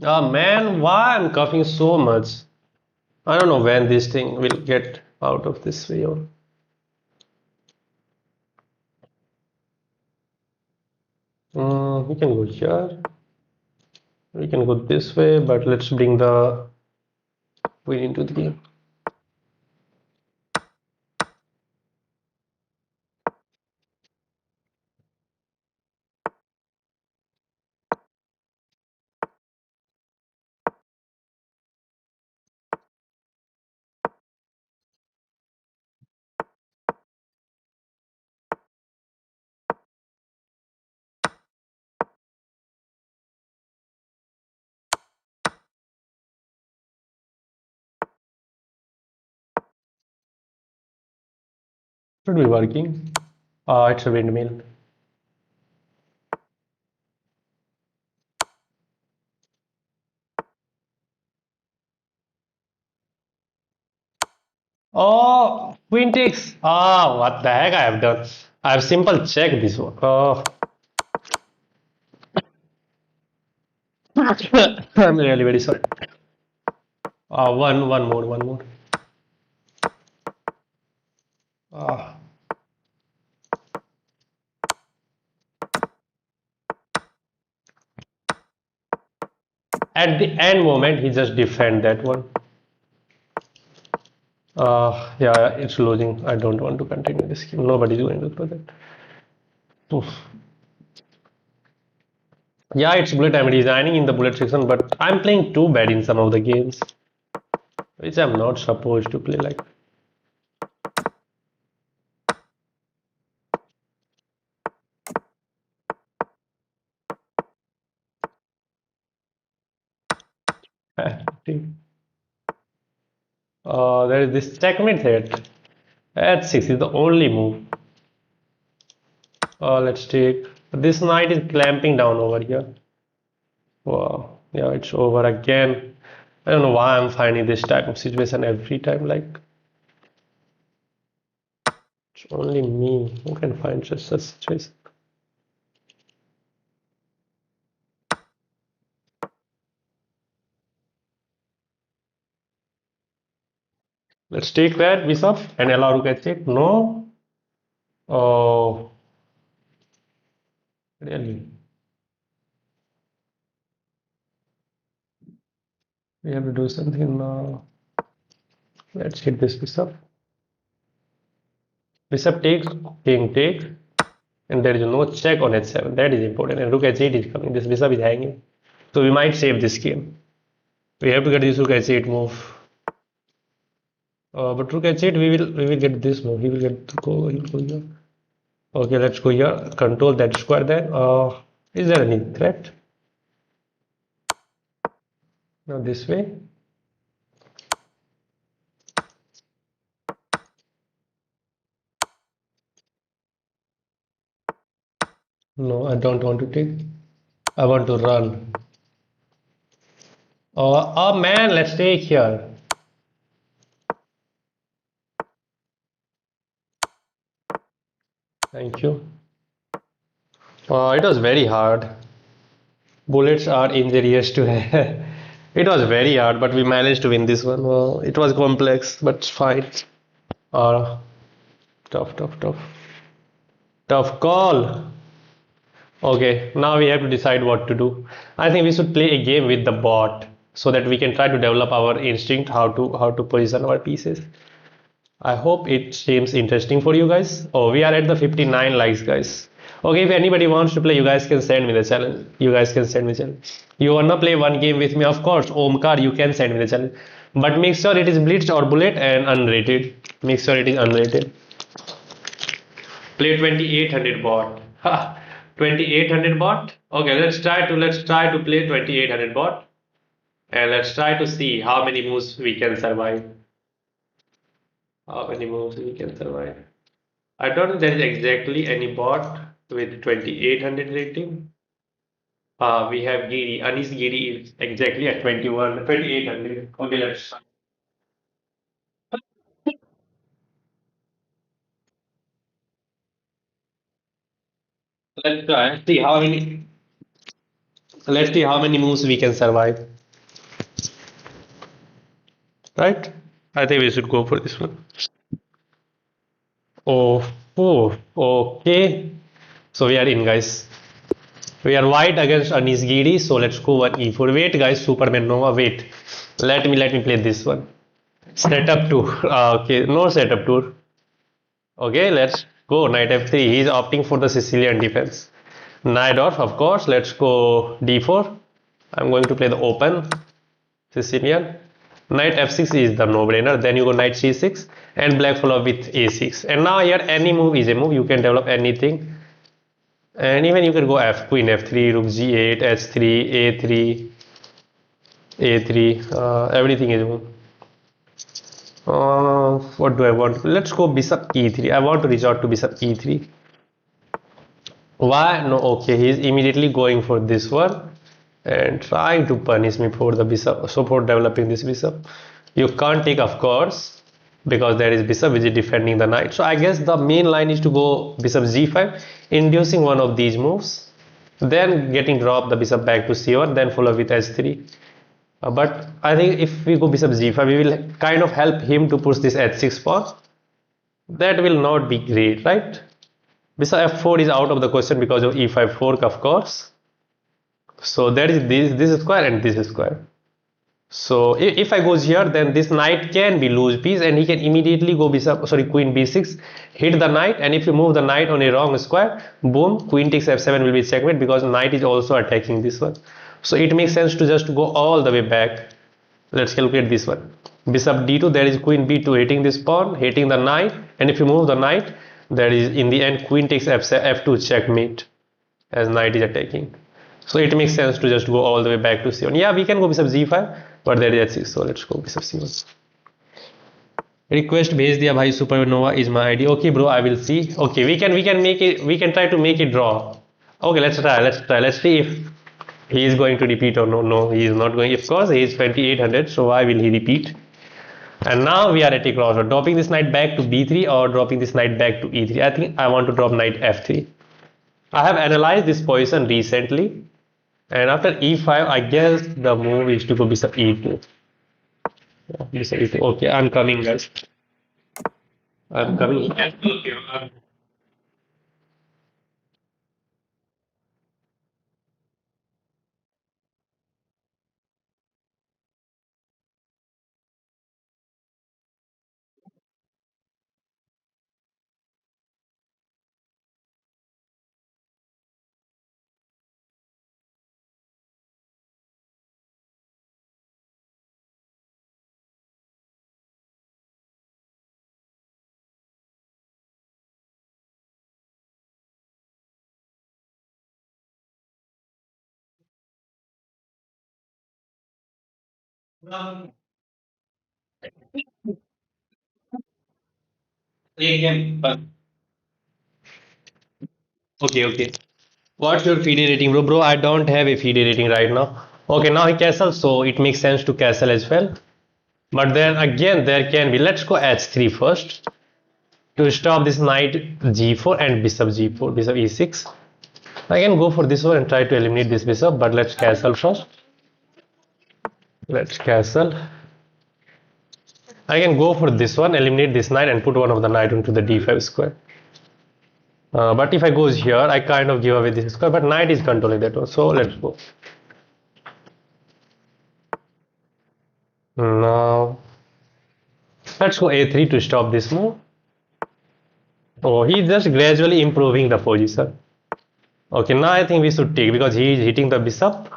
Oh man, why I'm coughing so much? I don't know when this thing will get out of this video. We can go here. We can go this way, but let's bring the queen into the game. Should be working. It's a windmill. Oh, queen takes. Ah, what the heck I have done? I have simple checked this one. Oh, I'm really very sorry. One more. Ah, at the end moment, he just defend that one. Yeah, it's losing. I don't want to continue this game. Nobody's going to do that. Oof. Yeah, it's bullet. I'm designing in the bullet section, but I'm playing too bad in some of the games, which I'm not supposed to play like. There is this checkmate threat. H6 is the only move. Let's take this knight is clamping down over here. Wow, yeah, it's over again. I don't know why I'm finding this type of situation every time. Like, it's only me who can find such a situation. Let's take that bishop and allow rook h8. No. Oh, really? We have to do something now. Let's hit this bishop. Bishop takes, king takes, and there is no check on h7. That is important. And rook h8 is coming. This bishop is hanging. So we might save this game. We have to get this rook h8 move. But rook h8, we will get this move. He will get to go. He will go here. Okay, let's go here. Control that square then. Is there any threat? Now this way. No, I don't want to take. I want to run. Oh man, let's take here. Thank you. It was very hard. Bullets are injurious to have. It was very hard, but we managed to win this one. Well, it was complex, but fine. Uh, tough, tough, tough. Tough call. Okay, now we have to decide what to do. I think we should play a game with the bot so that we can try to develop our instinct how to position our pieces. I hope it seems interesting for you guys. Oh, we are at the 59 likes, guys. Okay, if anybody wants to play, you guys can send me the challenge. You guys can send me challenge. You wanna play one game with me? Of course, Omkar, you can send me the challenge. But make sure it is Blitz or Bullet and unrated. Make sure it is unrated. Play 2800 bot. Ha, 2800 bot. Okay, let's try to play 2800 bot, and let's try to see how many moves we can survive. How many moves we can survive. I don't think there is exactly any bot with 2800 rating. We have Giri. Anis Giri is exactly at 2800. Okay, let's try. See how many. Let's see how many moves we can survive. Right? I think we should go for this one. Oh, oh, okay. So we are in, guys. We are white against Anis Giri. So let's go one e4. Wait, guys. Superman Nova. Wait. Let me play this one. Setup tour. Okay, no setup tour. Okay, let's go. Knight f3. He's opting for the Sicilian defense. Knight off, of course. Let's go d4. I'm going to play the open Sicilian. Knight f6 is the no-brainer. Then you go knight c6 and black follow with a6. And now here any move is a move. You can develop anything. And even you can go f queen f3, rook g8, h3, a3, a3. Everything is a move. What do I want? Let's go bishop e3. I want to resort to bishop e3. Why? No, okay, he's immediately going for this one and trying to punish me for the bishop, so for developing this bishop. You can't take, of course, because there is bishop which is defending the knight. So I guess the main line is to go bishop g5, inducing one of these moves, then getting dropped the bishop back to c1, then follow with h3. But I think if we go bishop g5, we will kind of help him to push this h6 pawn. That will not be great, right? Bishop f4 is out of the question because of e5 fork, of course. So there is this square and this square. So if I goes here, then this knight can be lose piece, and he can immediately go bishop, sorry, queen b6, hit the knight, and if you move the knight on a wrong square, boom, queen takes f7 will be checkmate, because knight is also attacking this one. So it makes sense to just go all the way back. Let's calculate this one. Bishop d2, there is queen b2 hitting this pawn, hitting the knight, and if you move the knight, there is in the end queen takes f2 checkmate, as knight is attacking. So it makes sense to just go all the way back to c1. Yeah, we can go bishop g5, but there is h6, so let's go bishop c1. Request भेज दिया भाई, supernova is my ID. Okay bro, I will see. Okay, we can make it, we can try to make it draw. Okay, let's see if he is going to repeat or no. He is not going. Of course, he is 2800, so why will he repeat? And now we are at a crossroad, dropping this knight back to b3 or dropping this knight back to e3. I think I want to drop knight f3. I have analyzed this position recently, and after e5, I guess the move is to go bishop e2. Yeah, bishop e2. Okay, I'm coming, guys. I'm coming. Okay. What's your FIDE rating, bro? Bro, I don't have a FIDE rating right now. Okay, now he castle, so it makes sense to castle as well. But then again, there can be. Let's go h3 first to stop this knight g4 and bishop g4, bishop e6. I can go for this one and try to eliminate this bishop, but let's castle first. Let's castle. I can go for this one, eliminate this knight, and put one of the knight onto the d5 square. But if I goes here, I kind of give away this square, but knight is controlling that one. So let's go. Now let's go a3 to stop this move. Oh, he's just gradually improving the position. Okay, now I think we should take, because he is hitting the bishop.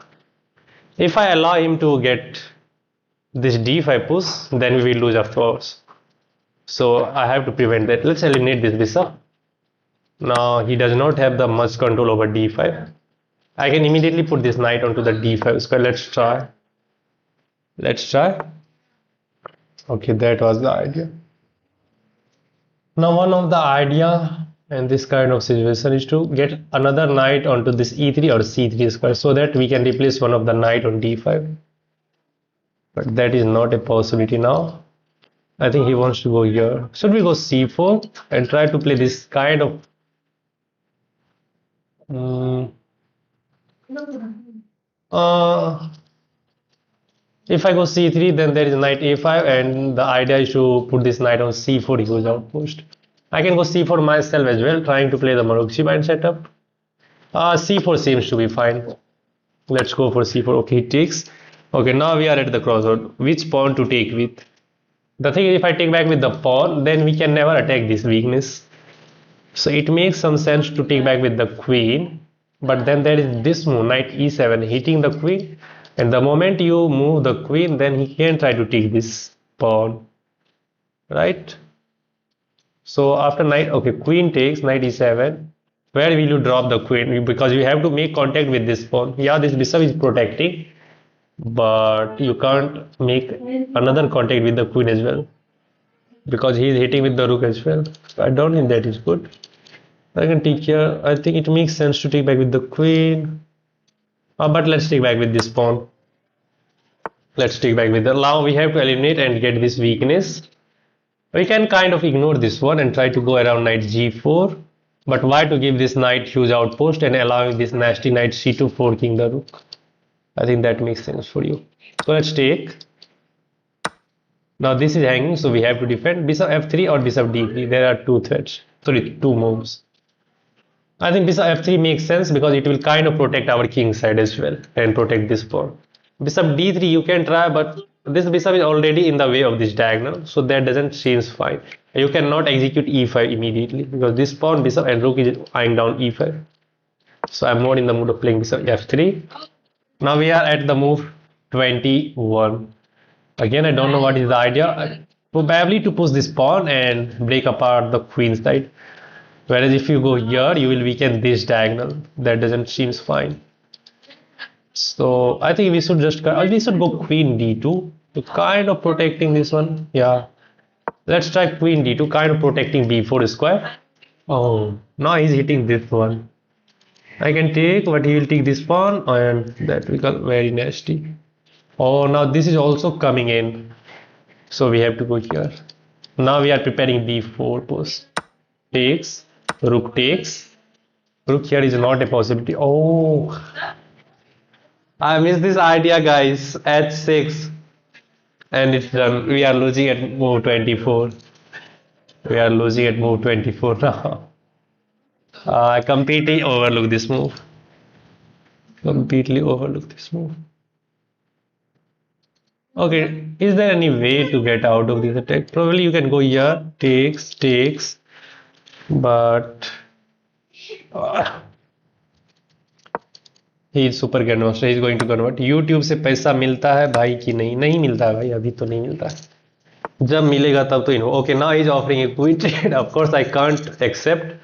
If I allow him to get this d5 push, then we will lose afterwards. So I have to prevent that. Let's eliminate this bishop. Now he does not have the much control over d5. I can immediately put this knight onto the d5 square. Let's try. Okay, that was the idea. Now one of the idea in this kind of situation is to get another knight onto this e3 or c3 square, so that we can replace one of the knight on d5. But that is not a possibility now. I think he wants to go here. Should we go c4 and try to play this kind of if I go c3, then there is knight a5, and the idea is to put this knight on c4 huge outpost. I can go c4 myself as well, trying to play the Marokchi setup. c4 seems to be fine. Let's go for c4. Okay, he takes. Okay, now we are at the crossroad. Which pawn to take with? The thing is, if I take back with the pawn, then we can never attack this weakness. So it makes some sense to take back with the queen. But then there is this move, knight e7, hitting the queen. And the moment you move the queen, then he can try to take this pawn. Right? So after knight, okay, queen takes, knight e7. Where will you drop the queen? Because you have to make contact with this pawn. Yeah, this bishop is protecting, but you can't make another contact with the queen as well, because he is hitting with the rook as well. So I don't think that is good. I can take here. I think it makes sense to take back with the queen. But let's take back with this pawn. Let's take back with the. Now we have to eliminate and get this weakness. We can kind of ignore this one and try to go around knight g4. But why to give this knight huge outpost and allowing this nasty knight c2 forking the rook? I think that makes sense for you. So let's take. Now this is hanging, so we have to defend. Bishop f3 or bishop d3. There are two threats. Sorry, two moves. I think bishop f3 makes sense because it will kind of protect our king side as well and protect this pawn. Bishop d3 you can try, but this bishop is already in the way of this diagonal, so that doesn't seems fine. You cannot execute e5 immediately because this pawn, bishop, and rook is eyeing down e5. So I'm not in the mood of playing bishop f3. Now we are at the move 21. Again, I don't know what is the idea. Probably to push this pawn and break apart the queen side. Whereas if you go here, you will weaken this diagonal. That doesn't seems fine. So I think we should just go queen d2 to kind of protecting this one. Yeah, let's try queen d2, kind of protecting b4 square. Oh, now he's hitting this one. I can take, but he will take this pawn, and that becomes very nasty. Oh, now this is also coming in, so we have to go here. Now we are preparing b4 post. Takes, rook takes. Rook here is not a possibility. Oh, I missed this idea, guys. h6, and it's done. We are losing at move 24. We are losing at move 24 now. I completely overlooked this move. Completely overlooked this move. Okay, is there any way to get out of this attack? Probably you can go here, takes, but he is super grandmaster. He is going to convert. YouTube से पैसा मिलता है भाई कि नहीं? नहीं मिलता है भाई, अभी तो नहीं मिलता है. जब मिलेगा तब तो इन्हो. Okay, now he is offering a queen trade. Of course, I can't accept,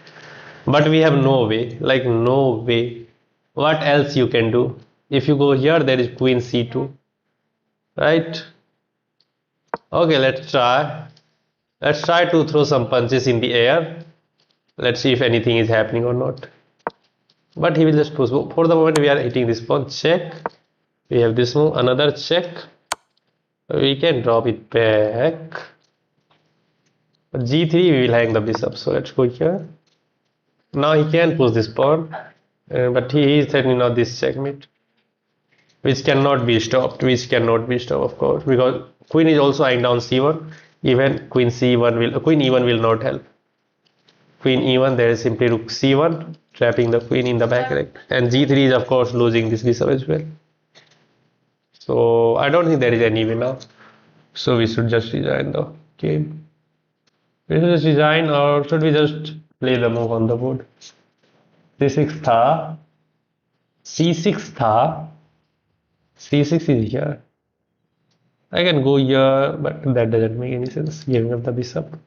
but we have no way. Like no way. What else you can do? If you go here, there is queen c2. Right? Okay, let's try. Let's try to throw some punches in the air. Let's see if anything is happening or not. But he will just push. For the moment, we are hitting this pawn. Check. We have this move. Another check. We can drop it back. g3, we will hang the bishop. So let's go here. Now he can push this pawn. But he is threatening now this checkmate, which cannot be stopped, of course, because queen is also eyeing down c1. Even queen e1 will not help. Queen e1, there is simply rook c1, trapping the queen in the back rank, and g3 is of course losing this bishop as well. So I don't think there is any way now. So we should just resign the game. We should just resign, or should we just play the move on the board? c6 था, c6 था. c6 is here. I can go here, but that doesn't make any sense, giving up the bishop.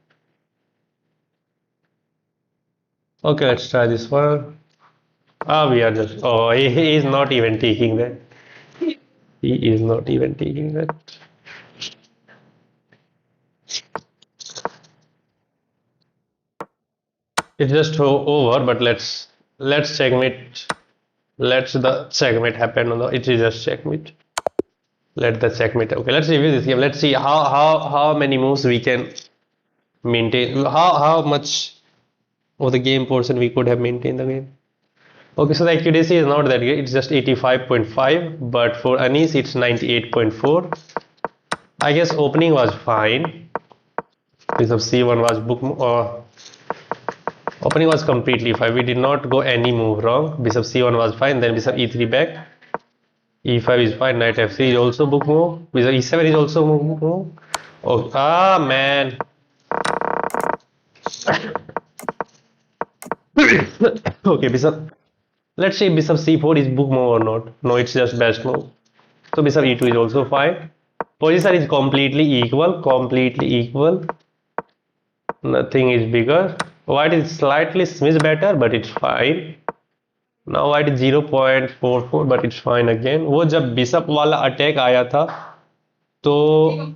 Okay, let's try this one. We are just... Oh, he is not even taking that. He is not even taking that. It's just over, but let's checkmate. Let the checkmate happen. It is just checkmate. Let the checkmate. Okay, let's review this game. Let's see how many moves we can maintain. How much of the game portion we could have maintained the game. Okay, so the accuracy is not that great. It's just 85.5, but for Anis it's 98.4. I guess opening was fine. Bishop c1 was opening was completely fine. We did not go any move wrong. Bishop c1 was fine. Then bishop e3 back. e5 is fine. Knight f3 is also book move. Bishop e7 is also move. Oh, man. Okay, bishop. Let's say bishop c4 is book move or not. No, it's just best move. So bishop e2 is also fine. Position is completely equal. Nothing is bigger. White is slightly smidge better, but it's fine. Now white is 0.44, but it's fine again. वो जब bishop वाला attack आया था तो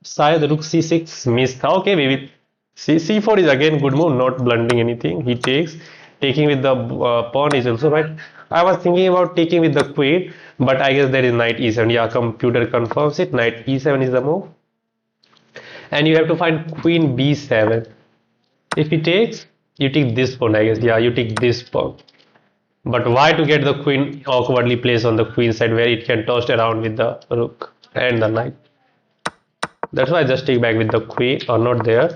शायद rook c6 miss था. Okay, maybe c4 is again good move, not blunting anything. He takes. Taking with the pawn is also fine. I was thinking about taking with the queen, but I guess there is knight e7. Yeah, computer confirms it. Knight e7 is the move. And you have to find queen b7. If he takes, you take this pawn, I guess. Yeah, you take this pawn. But why to get the queen awkwardly placed on the queen side where it can toss around with the rook and the knight? That's why I just take back with the queen, or not there.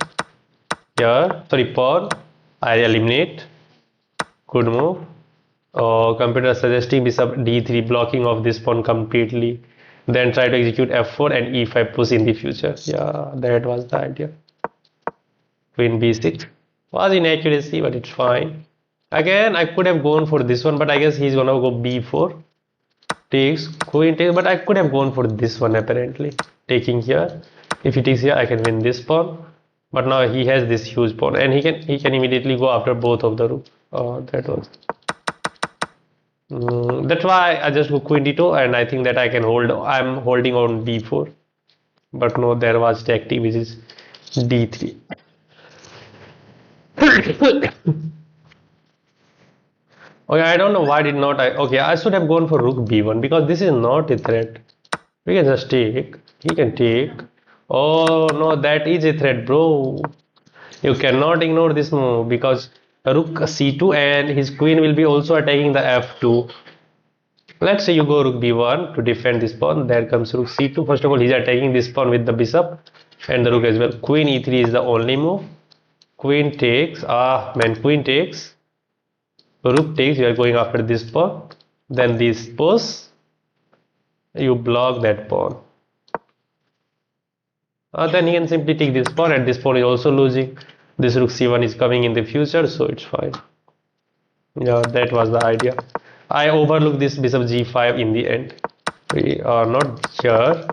Here, sorry, pawn. I eliminate. Good move. Computer suggesting bishop d3, blocking of this pawn completely. then try to execute f4 and e5 push in the future. Yeah, that was the idea. Queen b6 was inaccuracy, but it's fine. Again, I could have gone for this one, but I guess he's gonna go b4. Takes, queen takes, but I could have gone for this one apparently. Taking here. If he takes here, I can win this pawn. But now he has this huge pawn, and he can immediately go after both of the rook. Oh, that was. That's why I just go queen d2, and I think that I can hold. I'm holding on d4, but no, there was tactic which is d3. Okay, I don't know why did not I. Okay, I should have gone for rook b1 because this is not a threat. We can just take. He can take. Oh no, that is a threat, bro. You cannot ignore this move because rook c2 and his queen will be also attacking the f2. Let's say you go rook b1 to defend this pawn. There comes rook c2. First of all, he's attacking this pawn with the bishop and the rook as well. Queen e3 is the only move. Queen takes. Ah man, queen takes. Rook takes. You are going after this pawn. Then this push. You block that pawn. Then he can simply take this pawn, and this pawn is also losing. This rook c1 is coming in the future, so it's fine. Yeah, that was the idea. I overlooked this bishop g5 in the end. We are not here.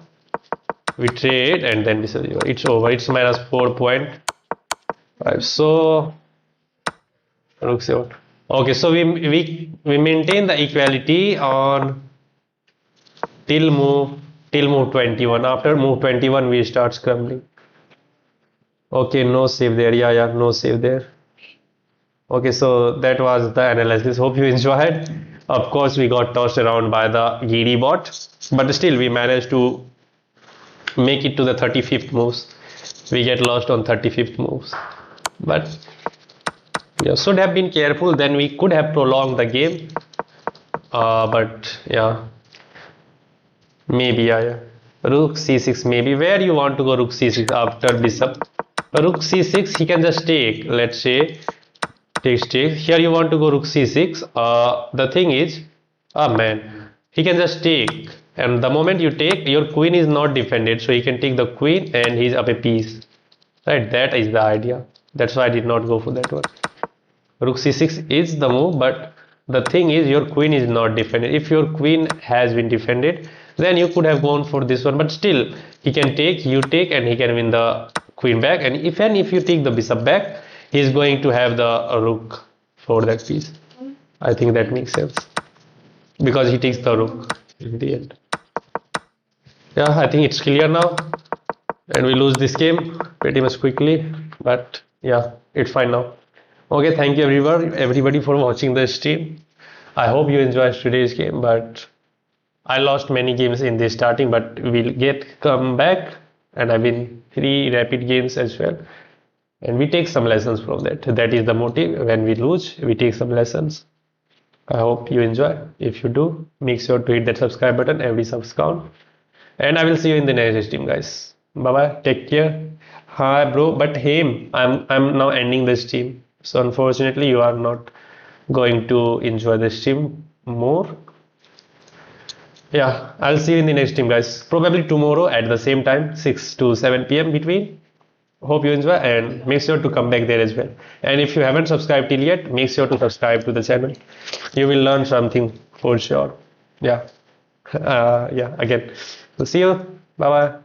We trade, and then bishop g5. It's over. It's minus 4.5. So rook c1. Okay, so we maintain the equality on till move 21. After move 21 we start scrambling. Okay, no save there. Yeah, no save there. Okay, so that was the analysis. Hope you enjoyed. Of course, we got tossed around by the greedy bot, but still we managed to make it to the 35th moves. We get lost on 35th moves, but yeah, should have been careful. Then we could have prolonged the game, but yeah. Maybe, yeah. Rook c6, maybe. Where you want to go rook c6 after bishop? Rook c6, he can just take. Let's say, takes. Here you want to go rook c6. The thing is, man, he can just take. And the moment you take, your queen is not defended. So he can take the queen and he's up a piece. Right, that is the idea. That's why I did not go for that one. Rook c6 is the move, but the thing is, your queen is not defended. If your queen has been defended, then you could have gone for this one, but still he can take, you take, and he can win the queen back. And if you take the bishop back, he is going to have the rook for that piece. I think that makes sense because he takes the rook in the end. Yeah, I think it's clear now, and we lose this game pretty much quickly, but yeah, it's fine now. Okay, thank you everybody for watching the stream. I hope you enjoyed today's game, but I lost many games in the starting, but we'll come back, and I win 3 rapid games as well. And we take some lessons from that. That is the motive. When we lose, we take some lessons. I hope you enjoy. If you do, make sure to hit that subscribe button. Every subs count. And I will see you in the next stream, guys. Bye bye. Take care. Hi, bro. But him, I'm now ending the stream. So unfortunately, you are not going to enjoy the stream more. Yeah, I'll see you in the next stream, guys. Probably tomorrow at the same time, 6 to 7 p.m. between. Hope you enjoy, and make sure to come back there as well. And if you haven't subscribed till yet, make sure to subscribe to the channel. You will learn something for sure. Yeah. Yeah, again. So see you. Bye bye.